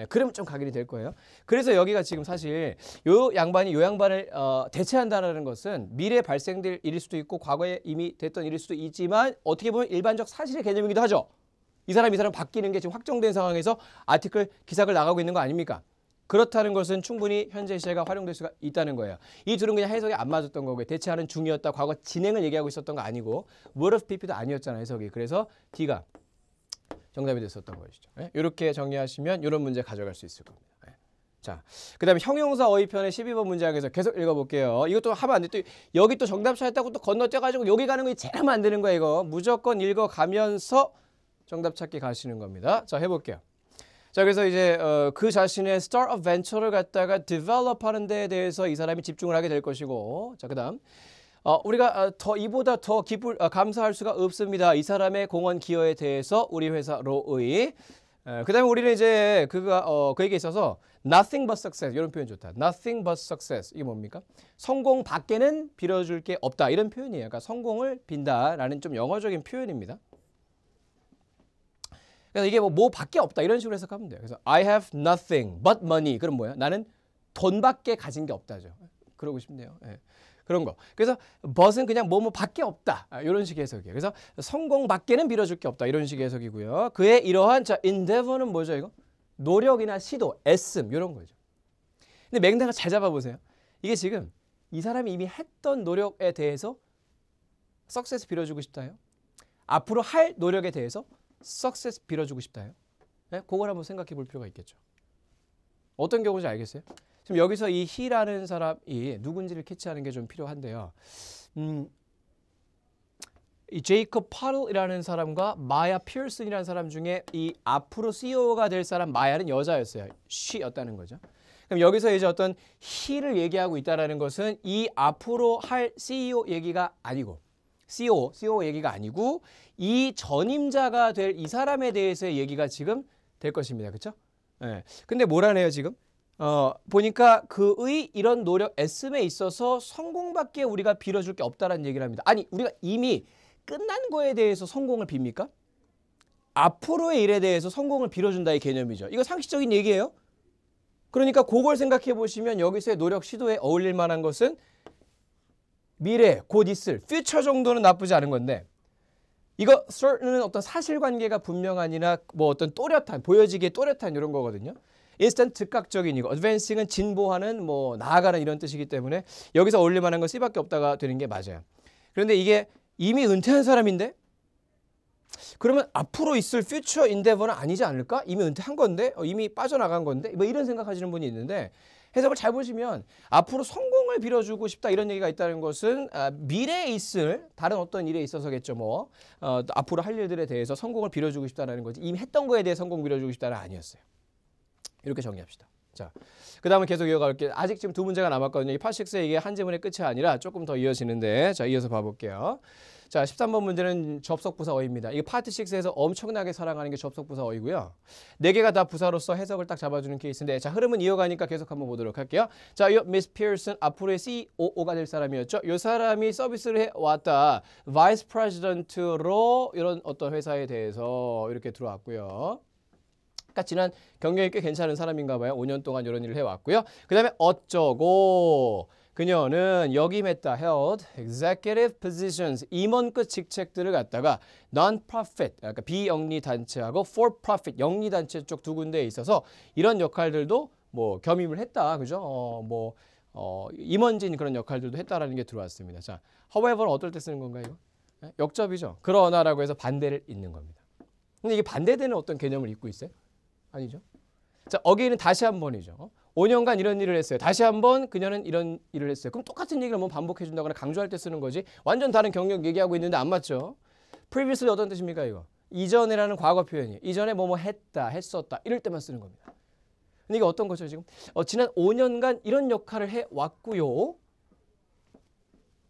[SPEAKER 1] 그러면 좀 각인이 될 거예요. 그래서 여기가 지금 사실 요 양반을 대체한다는 것은 미래에 발생될 일일 수도 있고 과거에 이미 됐던 일일 수도 있지만 어떻게 보면 일반적 사실의 개념이기도 하죠. 이 사람 바뀌는 게 지금 확정된 상황에서 아티클 기사를 나가고 있는 거 아닙니까? 그렇다는 것은 충분히 현재 시제가 활용될 수가 있다는 거예요. 이 둘은 그냥 해석이 안 맞았던 거고요. 대체하는 중이었다. 과거 진행을 얘기하고 있었던 거 아니고 word of pp도 아니었잖아요. 해석이. 그래서 D가 정답이 됐었던 것이죠. 이렇게 정리하시면 이런 문제 가져갈 수 있을 겁니다. 자, 그 다음에 형용사 어휘편의 12번 문장에서 계속 읽어볼게요. 이것도 하면 안 돼. 또 여기 또 정답 찾았다고 또 건너뛰어가지고 여기 가는 거 제일 하면 안 되는 거예요. 이거 무조건 읽어가면서 정답 찾기 가시는 겁니다. 자, 해볼게요. 자, 그래서 이제 그 자신의 start of venture를 갖다가 develop 하는 데에 대해서 이 사람이 집중을 하게 될 것이고, 자, 그 다음 우리가 이보다 더 감사할 수가 없습니다. 이 사람의 공헌 기여에 대해서 우리 회사로의. 그 다음에 우리는 이제 그에게 있어서 nothing but success 이런 표현 좋다. nothing but success 이게 뭡니까? 성공 밖에는 빌어줄 게 없다 이런 표현이에요. 그러니까 성공을 빈다라는 좀 영어적인 표현입니다. 그래서 이게 뭐 밖에 없다 이런 식으로 해석하면 돼요. 그래서 I have nothing but money. 그럼 뭐야? 나는 돈밖에 가진 게 없다죠. 그러고 싶네요. 예. 그런 거. 그래서 but은 그냥 뭐뭐 밖에 없다. 이런 식의 해석이에요. 그래서 성공밖에는 빌어줄 게 없다. 이런 식의 해석이고요. 그의 이러한 자 endeavor는 뭐죠 이거? 노력이나 시도, 애씀 이런 거죠. 근데 맥락을 잘 잡아보세요. 이게 지금 이 사람이 이미 했던 노력에 대해서 success 빌어주고 싶다요. 앞으로 할 노력에 대해서 success 빌어주고 싶다요. 네? 그걸 한번 생각해 볼 필요가 있겠죠. 어떤 경우인지 알겠어요? 지금 여기서 이 he라는 사람이 누군지를 캐치하는 게 좀 필요한데요. 이 제이콥 파를이라는 사람과 마야 피어슨이라는 사람 중에 이 앞으로 CEO가 될 사람 마야는 여자였어요. she였다는 거죠. 그럼 여기서 이제 어떤 he를 얘기하고 있다는 것은 이 앞으로 할 CEO 얘기가 아니고 CEO 얘기가 아니고 이 전임자가 될 이 사람에 대해서의 얘기가 지금 될 것입니다. 그렇죠? 네. 근데 뭐라네요 지금? 보니까 그의 이런 노력 애씀에 있어서 성공밖에 우리가 빌어줄 게 없다라는 얘기를 합니다. 아니 우리가 이미 끝난 거에 대해서 성공을 빕니까? 앞으로의 일에 대해서 성공을 빌어준다의 개념이죠. 이거 상식적인 얘기예요. 그러니까 그걸 생각해 보시면 여기서의 노력 시도에 어울릴 만한 것은 미래, 곧 있을, future 정도는 나쁘지 않은 건데 이거 certain은 어떤 사실관계가 분명하니나 뭐 어떤 또렷한, 보여지기에 또렷한 이런 거거든요. instant 즉각적인 이거, advancing은 진보하는 뭐 나아가는 이런 뜻이기 때문에 여기서 어울릴 만한 건 C밖에 없다가 되는 게 맞아요. 그런데 이게 이미 은퇴한 사람인데 그러면 앞으로 있을 future endeavor는 아니지 않을까? 이미 은퇴한 건데 이미 빠져나간 건데 뭐 이런 생각하시는 분이 있는데 해석을 잘 보시면 앞으로 성공을 빌어주고 싶다 이런 얘기가 있다는 것은 미래에 있을 다른 어떤 일에 있어서겠죠. 뭐 앞으로 할 일들에 대해서 성공을 빌어주고 싶다는 거지 이미 했던 거에 대해 성공 빌어주고 싶다는 아니었어요. 이렇게 정리합시다. 자, 그 다음은 계속 이어갈게요. 아직 지금 두 문제가 남았거든요. 이 파트 6의 이게 한 지문의 끝이 아니라 조금 더 이어지는데 자 이어서 봐볼게요. 자 13번 문제는 접속부사 어입니다. 이게 파트 6에서 엄청나게 사랑하는 게 접속부사 어이고요. 4개가 다 부사로서 해석을 딱 잡아주는 케이스인데 자 흐름은 이어가니까 계속 한번 보도록 할게요. 자, 이 미스 피어슨 앞으로의 COO가 될 사람이었죠. 이 사람이 서비스를 해왔다. 바이스 프레지던트로 이런 어떤 회사에 대해서 이렇게 들어왔고요. 그러니까 지난 경력이 꽤 괜찮은 사람인가 봐요. 5년 동안 이런 일을 해왔고요. 그 다음에 어쩌고 그녀는 역임했다. held executive positions 임원급 직책들을 갖다가 non-profit 그러니까 비영리 단체하고 for-profit 영리 단체 쪽 두 군데에 있어서 이런 역할들도 뭐 겸임을 했다. 그죠? 임원진 그런 역할들도 했다라는 게 들어왔습니다. 자, however 어떨 때 쓰는 건가요? 이거? 역접이죠. 그러나라고 해서 반대를 잇는 겁니다. 근데 이게 반대되는 어떤 개념을 잇고 있어요? 아니죠. 자, again은 다시 한 번이죠. 5년간 이런 일을 했어요. 다시 한번 그녀는 이런 일을 했어요. 그럼 똑같은 얘기를 한번 반복해 준다거나 강조할 때 쓰는 거지. 완전 다른 경력 얘기하고 있는데 안 맞죠. previously 어떤 뜻입니까 이거? 이전에라는 과거 표현이에요. 이전에 뭐뭐 했다, 했었다 이럴 때만 쓰는 겁니다. 근데 이게 어떤 거죠 지금? 지난 5년간 이런 역할을 해왔고요.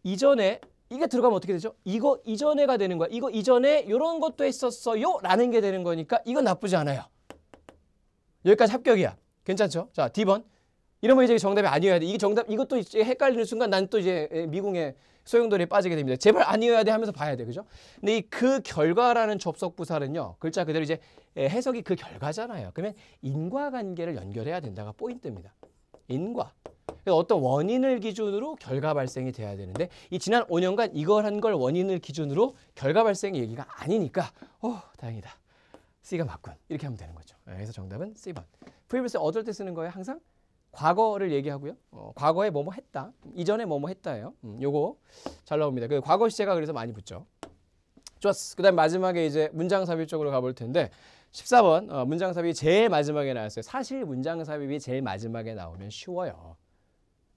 [SPEAKER 1] 이전에 이게 들어가면 어떻게 되죠? 이거 이전에가 되는 거야. 이거 이전에 이런 것도 했었어요 라는 게 되는 거니까 이건 나쁘지 않아요. 여기까지 합격이야. 괜찮죠? 자, D번. 이러면 이제 정답이 아니어야 돼. 이게 정답, 이것도 이제 헷갈리는 순간 난 또 이제 미궁의 소용돌이에 빠지게 됩니다. 제발 아니어야 돼 하면서 봐야 돼. 그죠? 근데 그 결과라는 접속부사는요. 글자 그대로 이제 해석이 그 결과잖아요. 그러면 인과관계를 연결해야 된다가 포인트입니다. 인과. 어떤 원인을 기준으로 결과 발생이 돼야 되는데 이 지난 5년간 이걸 한 걸 원인을 기준으로 결과 발생 얘기가 아니니까 다행이다. C가 맞군. 이렇게 하면 되는 거죠. 그래서 정답은 C번. previously 어떨 때 쓰는 거예요? 항상 과거를 얘기하고요. 과거에 뭐뭐 했다. 이전에 뭐뭐 했다예요. 요거 잘 나옵니다. 그 과거 시제가 그래서 많이 붙죠. 좋았어. 그다음 마지막에 이제 문장 삽입 쪽으로 가볼 텐데 14번 문장 삽입이 제일 마지막에 나왔어요. 사실 문장 삽입이 제일 마지막에 나오면 쉬워요.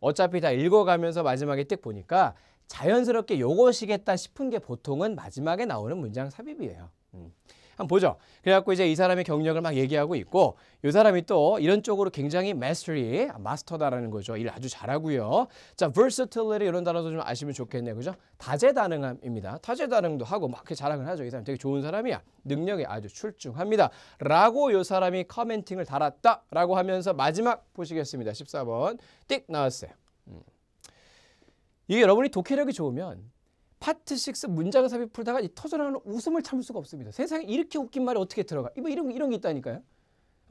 [SPEAKER 1] 어차피 다 읽어가면서 마지막에 딱 보니까 자연스럽게 요것이겠다 싶은 게 보통은 마지막에 나오는 문장 삽입이에요. 한번 보죠. 그래갖고 이제 이 사람의 경력을 막 얘기하고 있고 이 사람이 또 이런 쪽으로 굉장히 마스터다라는 거죠. 일 아주 잘하고요. 자, versatility 이런 단어도 좀 아시면 좋겠네요. 그죠? 다재다능함입니다. 다재다능도 하고 막 이렇게 자랑을 하죠. 이 사람 되게 좋은 사람이야. 능력이 아주 출중합니다. 라고 이 사람이 커멘팅을 달았다. 라고 하면서 마지막 보시겠습니다. 14번 띡 나왔어요. 이게 여러분이 독해력이 좋으면 파트 6 문장 삽입 풀다가 터져나오는 웃음을 참을 수가 없습니다. 세상에 이렇게 웃긴 말이 어떻게 들어가? 이런 게 있다니까요.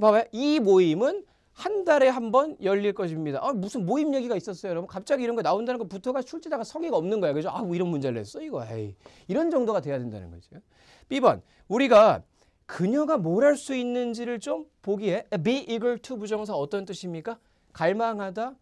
[SPEAKER 1] 봐봐요. 이 모임은 한 달에 한 번 열릴 것입니다. 무슨 모임 얘기가 있었어요, 여러분. 갑자기 이런 거 나온다는 것부터가 출제자가 성의가 없는 거야. 그죠? 뭐 이런 문제를 냈어, 이거. 에이. 이런 정도가 돼야 된다는 거죠. B번, 우리가 그녀가 뭘 할 수 있는지를 좀 보기에 be eager to 부정사 어떤 뜻입니까? 갈망하다,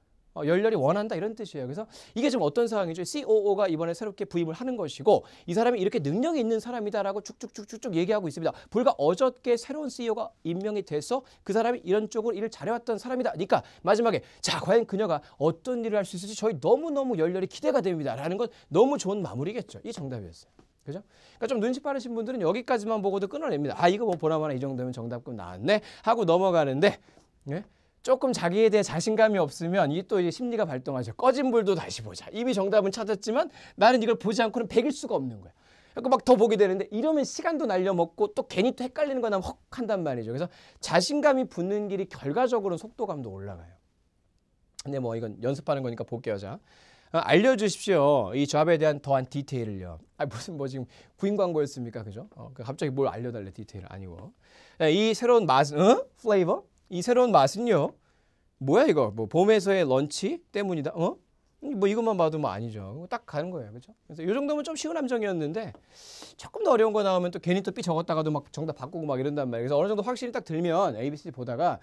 [SPEAKER 1] 열렬히 원한다 이런 뜻이에요. 그래서 이게 지금 어떤 상황이죠? COO가 이번에 새롭게 부임을 하는 것이고 이 사람이 이렇게 능력이 있는 사람이다라고 쭉쭉쭉쭉 얘기하고 있습니다. 불과 어저께 새로운 CEO가 임명이 돼서 그 사람이 이런 쪽으로 일을 잘해왔던 사람이다. 그러니까 마지막에 자 과연 그녀가 어떤 일을 할 수 있을지 저희 너무너무 열렬히 기대가 됩니다. 라는 건 너무 좋은 마무리겠죠. 이 정답이었어요. 그죠? 그러니까 좀 눈치 빠르신 분들은 여기까지만 보고도 끊어냅니다. 이거 뭐 보나마나 이 정도면 정답금 나왔네 하고 넘어가는데 예? 조금 자기에 대해 자신감이 없으면 이 또 이제 심리가 발동하죠. 꺼진 불도 다시 보자. 이미 정답은 찾았지만 나는 이걸 보지 않고는 배길 수가 없는 거야. 그러니까 막 더 보게 되는데 이러면 시간도 날려먹고 또 괜히 또 헷갈리는 거 나면 헉 한단 말이죠. 그래서 자신감이 붙는 길이 결과적으로는 속도감도 올라가요. 근데 뭐 이건 연습하는 거니까 볼게요. 자, 알려주십시오. 이 잡에 대한 더한 디테일을요. 무슨 뭐 지금 구인 광고였습니까? 그죠? 갑자기 뭘 알려달래 디테일 아니고. 이 새로운 맛은 플레이버? 이 새로운 맛은요. 뭐야 이거? 뭐 봄에서의 런치 때문이다. 뭐 이것만 봐도 뭐 아니죠. 딱 가는 거예요. 그죠? 그래서 이 정도면 좀 쉬운 함정이었는데 조금 더 어려운 거 나오면 또 괜히 또 삐 적었다가도 막 정답 바꾸고 막 이런단 말이에요. 그래서 어느 정도 확실히 딱 들면 ABC 보다가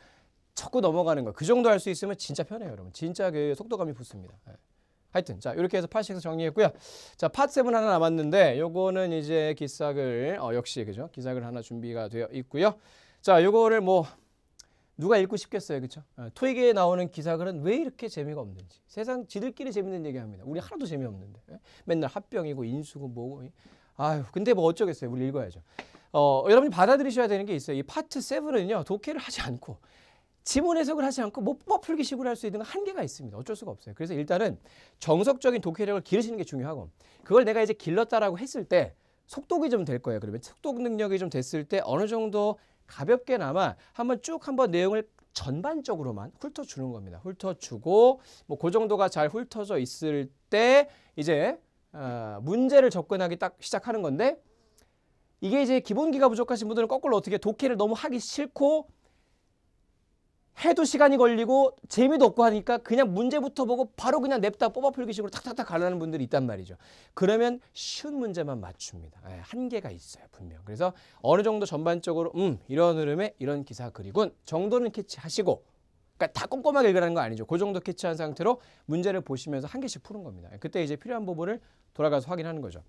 [SPEAKER 1] 자꾸 넘어가는 거. 그 정도 할 수 있으면 진짜 편해요, 여러분. 진짜 그 속도감이 붙습니다. 하여튼 자 이렇게 해서 파 6 정리했고요. 자 파 7 하나 남았는데 요거는 이제 기사글 역시 그죠? 기사글 하나 준비가 되어 있고요. 자 요거를 뭐 누가 읽고 싶겠어요, 그렇죠? 토익에 나오는 기사글은 왜 이렇게 재미가 없는지. 세상 지들끼리 재밌는 얘기합니다. 우리 하나도 재미없는데 맨날 합병이고 인수고 뭐고. 근데 뭐 어쩌겠어요. 우리 읽어야죠. 여러분이 받아들이셔야 되는 게 있어요. 이 파트 7은요 독해를 하지 않고 지문 해석을 하지 않고 뭐 풀기식으로 할 수 있는 한계가 있습니다. 어쩔 수가 없어요. 그래서 일단은 정석적인 독해력을 기르시는 게 중요하고 그걸 내가 이제 길렀다라고 했을 때 속독이 좀 될 거예요. 그러면 속독 능력이 좀 됐을 때 어느 정도 가볍게나마 한번 내용을 전반적으로만 훑어주는 겁니다. 훑어주고 뭐 그 정도가 잘 훑어져 있을 때 이제 문제를 접근하기 딱 시작하는 건데 이게 이제 기본기가 부족하신 분들은 거꾸로 어떻게 독해를 너무 하기 싫고 해도 시간이 걸리고 재미도 없고 하니까 그냥 문제부터 보고 바로 그냥 냅다 뽑아풀기식으로 탁탁탁 가려는 분들이 있단 말이죠. 그러면 쉬운 문제만 맞춥니다. 한계가 있어요, 분명. 그래서 어느 정도 전반적으로 이런 흐름에 이런 기사 그리군 정도는 캐치하시고 그러니까 다 꼼꼼하게 읽으라는 거 아니죠. 그 정도 캐치한 상태로 문제를 보시면서 한 개씩 푸는 겁니다. 그때 이제 필요한 부분을 돌아가서 확인하는 거죠.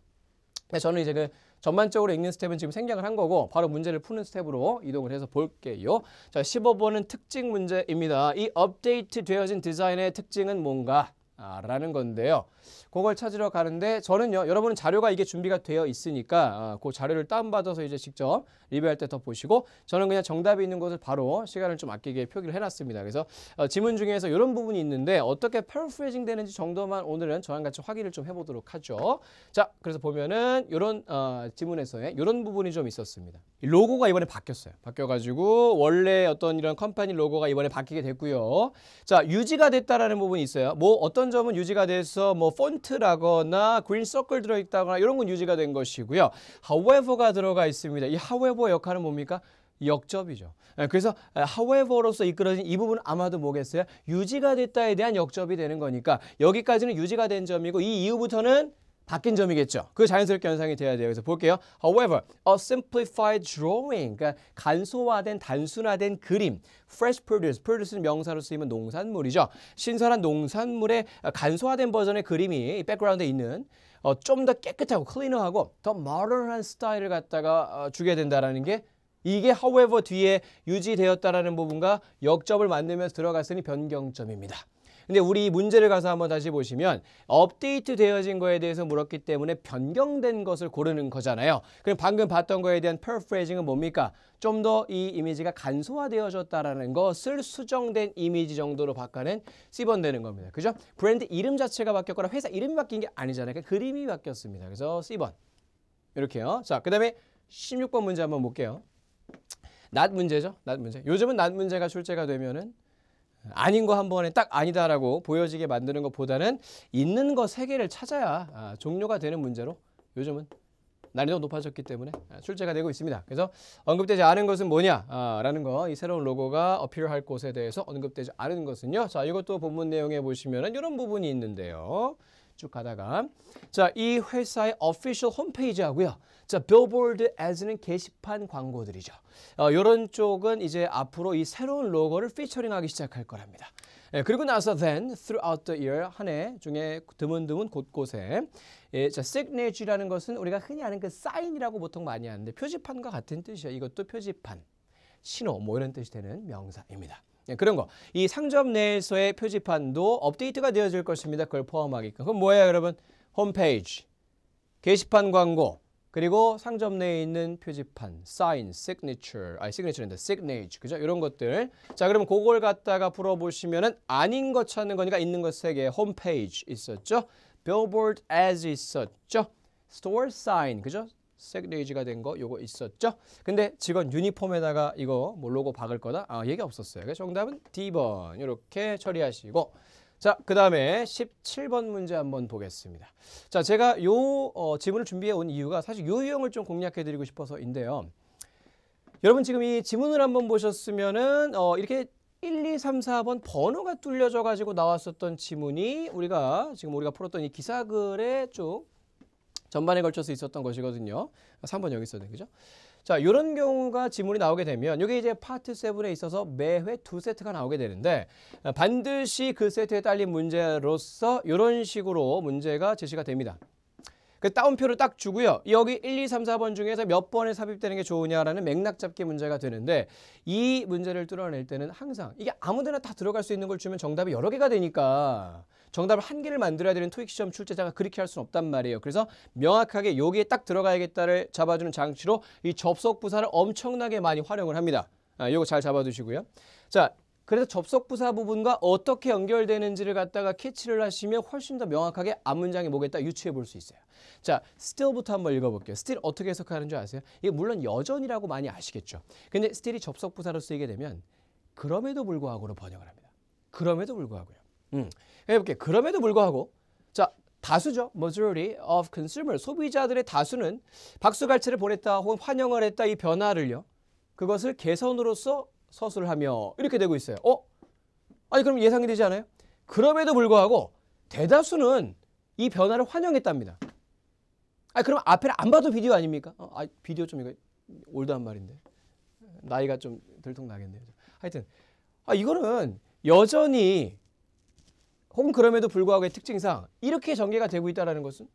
[SPEAKER 1] 저는 이제 그 전반적으로 읽는 스텝은 지금 생략을 한 거고 바로 문제를 푸는 스텝으로 이동을 해서 볼게요. 자, 15번은 특징 문제입니다. 이 업데이트 되어진 디자인의 특징은 뭔가? 라는 건데요. 그걸 찾으러 가는데 저는요. 여러분은 자료가 이게 준비가 되어 있으니까 그 자료를 다운받아서 이제 직접 리뷰할 때 더 보시고 저는 그냥 정답이 있는 것을 바로 시간을 좀 아끼게 표기를 해놨습니다. 그래서 지문 중에서 이런 부분이 있는데 어떻게 패러프레이징 되는지 정도만 오늘은 저랑 같이 확인을 좀 해보도록 하죠. 자, 그래서 보면은 이런 지문에서의 이런 부분이 좀 있었습니다. 로고가 이번에 바뀌었어요. 바뀌어가지고 원래 어떤 이런 컴퍼니 로고가 이번에 바뀌게 됐고요. 자, 유지가 됐다라는 부분이 있어요. 뭐 어떤 점은 유지가 돼서 뭐 폰트라거나 그린 서클 들어있다거나 이런 건 유지가 된 것이고요. however가 들어가 있습니다. 이 however 역할은 뭡니까? 역접이죠. 그래서 however로서 이끌어진 이 부분은 아마도 뭐겠어요? 유지가 됐다에 대한 역접이 되는 거니까 여기까지는 유지가 된 점이고 이 이후부터는 바뀐 점이겠죠. 그 자연스럽게 연상이 돼야 돼요. 그래서 볼게요. However, a simplified drawing, 그러니까 간소화된 단순화된 그림. Fresh produce, produce는 명사로 쓰이면 농산물이죠. 신선한 농산물의 간소화된 버전의 그림이 백그라운드에 있는 좀 더 깨끗하고 클리너하고 더 모던한 스타일을 갖다가 주게 된다라는 게 이게 however 뒤에 유지되었다라는 부분과 역접을 만들면서 들어갔으니 변경점입니다. 근데 우리 문제를 가서 한번 다시 보시면 업데이트 되어진 거에 대해서 물었기 때문에 변경된 것을 고르는 거잖아요. 그럼 방금 봤던 거에 대한 paraphrasing은 뭡니까? 좀 더 이 이미지가 간소화되어졌다라는 것을 수정된 이미지 정도로 바꿔낸 C번 되는 겁니다. 그죠? 브랜드 이름 자체가 바뀌었거나 회사 이름이 바뀐 게 아니잖아요. 그러니까 그림이 바뀌었습니다. 그래서 C번. 이렇게요. 자, 그다음에 16번 문제 한번 볼게요. 낫 문제죠. 낫 문제. 요즘은 낫 문제가 출제가 되면은 아닌 거 한 번에 딱 아니다라고 보여지게 만드는 것보다는 있는 거 3개를 찾아야 종료가 되는 문제로 요즘은 난이도가 높아졌기 때문에 출제가 되고 있습니다. 그래서 언급되지 않은 것은 뭐냐 라는 거, 이 새로운 로고가 어필할 곳에 대해서 언급되지 않은 것은요. 자, 이것도 본문 내용에 보시면은 이런 부분이 있는데요. 쭉 가다가 자, 이 회사의 official 홈페이지하고요. 자, 빌보드 as는 게시판 광고들이죠. 이런 쪽은 이제 앞으로 이 새로운 로고를 피처링하기 시작할 거랍니다. 그리고 나서 then throughout the year, 한 해 중에 드문드문 곳곳에 자, signature라는 것은 우리가 흔히 아는 그 사인이라고 보통 많이 하는데 표지판과 같은 뜻이에요. 이것도 표지판, 신호 뭐 이런 뜻이 되는 명사입니다. 그런 거. 이 상점 내에서의 표지판도 업데이트가 되어질 것입니다. 그걸 포함하게끔. 그럼 뭐예요, 여러분? 홈페이지, 게시판 광고, 그리고 상점 내에 있는 표지판, sign, signature, signature인데 signage, 그죠? 이런 것들. 자, 그러면 그걸 갖다가 풀어보시면은 아닌 것 찾는 거니까 있는 것 3개. 홈페이지 있었죠? billboard as 있었죠? store sign, 그죠? signage가 된 거 요거 있었죠? 근데 직원 유니폼에다가 이거 뭐 로고 박을 거다? 얘기 없었어요. 그래서 정답은 D번 이렇게 처리하시고, 자, 그 다음에 17번 문제 한번 보겠습니다. 자, 제가 요 지문을 준비해 온 이유가 사실 요 유형을 좀 공략해 드리고 싶어서인데요. 여러분 지금 이 지문을 한번 보셨으면은 이렇게 1, 2, 3, 4번 번호가 뚫려져 가지고 나왔었던 지문이 우리가 풀었던 이 기사글에 쭉 전반에 걸쳐서 있었던 것이거든요. 3번 여기 있었네, 그죠? 자, 이런 경우가 지문이 나오게 되면 이게 이제 파트 7에 있어서 매회 2세트가 나오게 되는데 반드시 그 세트에 딸린 문제로서 이런 식으로 문제가 제시가 됩니다. 그 따옴표를 딱 주고요. 여기 1, 2, 3, 4번 중에서 몇 번에 삽입되는 게 좋으냐라는 맥락 잡기 문제가 되는데 이 문제를 뚫어낼 때는 항상 이게 아무데나 다 들어갈 수 있는 걸 주면 정답이 여러 개가 되니까 정답을 한 개를 만들어야 되는 토익 시험 출제자가 그렇게 할 수는 없단 말이에요. 그래서 명확하게 여기에 딱 들어가야겠다를 잡아주는 장치로 이 접속 부사를 엄청나게 많이 활용을 합니다. 이거 잘 잡아두시고요. 자, 그래서 접속 부사 부분과 어떻게 연결되는지를 갖다가 캐치를 하시면 훨씬 더 명확하게 앞문장이 뭐겠다 유추해 볼 수 있어요. 자, still부터 한번 읽어볼게요. still 어떻게 해석하는 줄 아세요? 이게 물론 여전이라고 많이 아시겠죠. 근데 still이 접속 부사로 쓰이게 되면 그럼에도 불구하고로 번역을 합니다. 그럼에도 불구하고요. 해볼게요. 그럼에도 불구하고, 자, 다수죠. majority of consumers, 소비자들의 다수는 박수갈채를 보냈다 혹은 환영을 했다 이 변화를요. 그것을 개선으로서 서술하며 이렇게 되고 있어요. 아니 그럼 예상이 되지 않아요? 그럼에도 불구하고 대다수는 이 변화를 환영했답니다. 그럼 앞에를 안 봐도 비디오 아닙니까? 비디오 좀 이거 올드한 말인데 나이가 좀 들통나겠네요. 하여튼 이거는 여전히 혹은 그럼에도 불구하고의 특징상 이렇게 전개가 되고 있다는 것은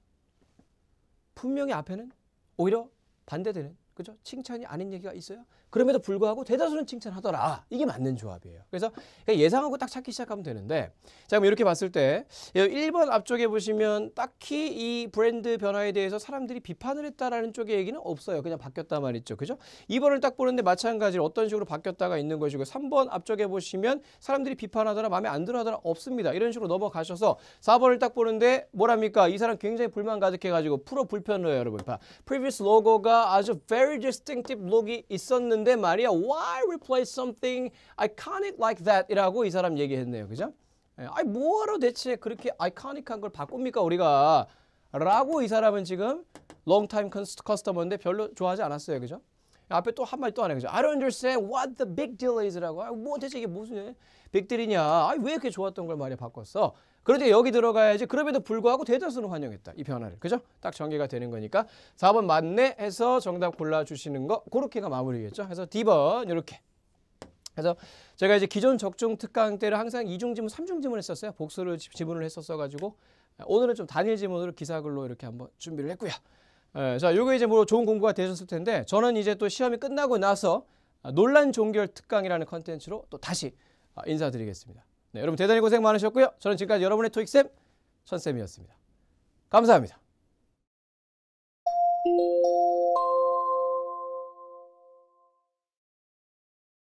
[SPEAKER 1] 분명히 앞에는 오히려 반대되는, 그죠? 칭찬이 아닌 얘기가 있어요. 그럼에도 불구하고 대다수는 칭찬하더라. 이게 맞는 조합이에요. 그래서 예상하고 딱 찾기 시작하면 되는데, 자, 그럼 이렇게 봤을 때 1번 앞쪽에 보시면 딱히 이 브랜드 변화에 대해서 사람들이 비판을 했다라는 쪽의 얘기는 없어요. 그냥 바뀌었다 말이죠. 그죠? 2번을 딱 보는데 마찬가지로 어떤 식으로 바뀌었다가 있는 것이고, 3번 앞쪽에 보시면 사람들이 비판하더라, 마음에 안 들어 하더라 없습니다. 이런 식으로 넘어가셔서 4번을 딱 보는데 뭐랍니까? 이 사람 굉장히 불만 가득해가지고 풀어 불편해요, 여러분. previous 로고가 아주 very distinctive 룩이 있었는데 말이야, why replace something iconic like that 이라고 이 사람 얘기했네요. 그죠? 뭐하러 대체 그렇게 아이코닉한 걸 바꿉니까 우리가? 라고 이 사람은 지금 long time customer인데 별로 좋아하지 않았어요. 그죠? 앞에 또 한마디 또 하네. 그죠? I don't understand what the big deal is 라고. 뭐 대체 이게 무슨 빅딜이냐? 왜 이렇게 좋았던 걸 말이야 바꿨어? 그런데 여기 들어가야지. 그럼에도 불구하고 대다수는 환영했다. 이 변화를. 그죠? 딱 전개가 되는 거니까 4번 맞네 해서 정답 골라주시는 거, 그렇게가 마무리겠죠. 그래서 D번 이렇게. 그래서 제가 이제 기존 적중 특강 때를 항상 2중 지문, 3중 지문 했었어요. 복수를 지문을 했었어가지고 오늘은 좀 단일 지문으로 기사글로 이렇게 한번 준비를 했고요. 자, 요거 이제 뭐 좋은 공부가 되셨을 텐데, 저는 이제 또 시험이 끝나고 나서 논란 종결 특강이라는 컨텐츠로 또 다시 인사드리겠습니다. 네, 여러분 대단히 고생 많으셨고요. 저는 지금까지 여러분의 토익쌤 천쌤이었습니다. 감사합니다.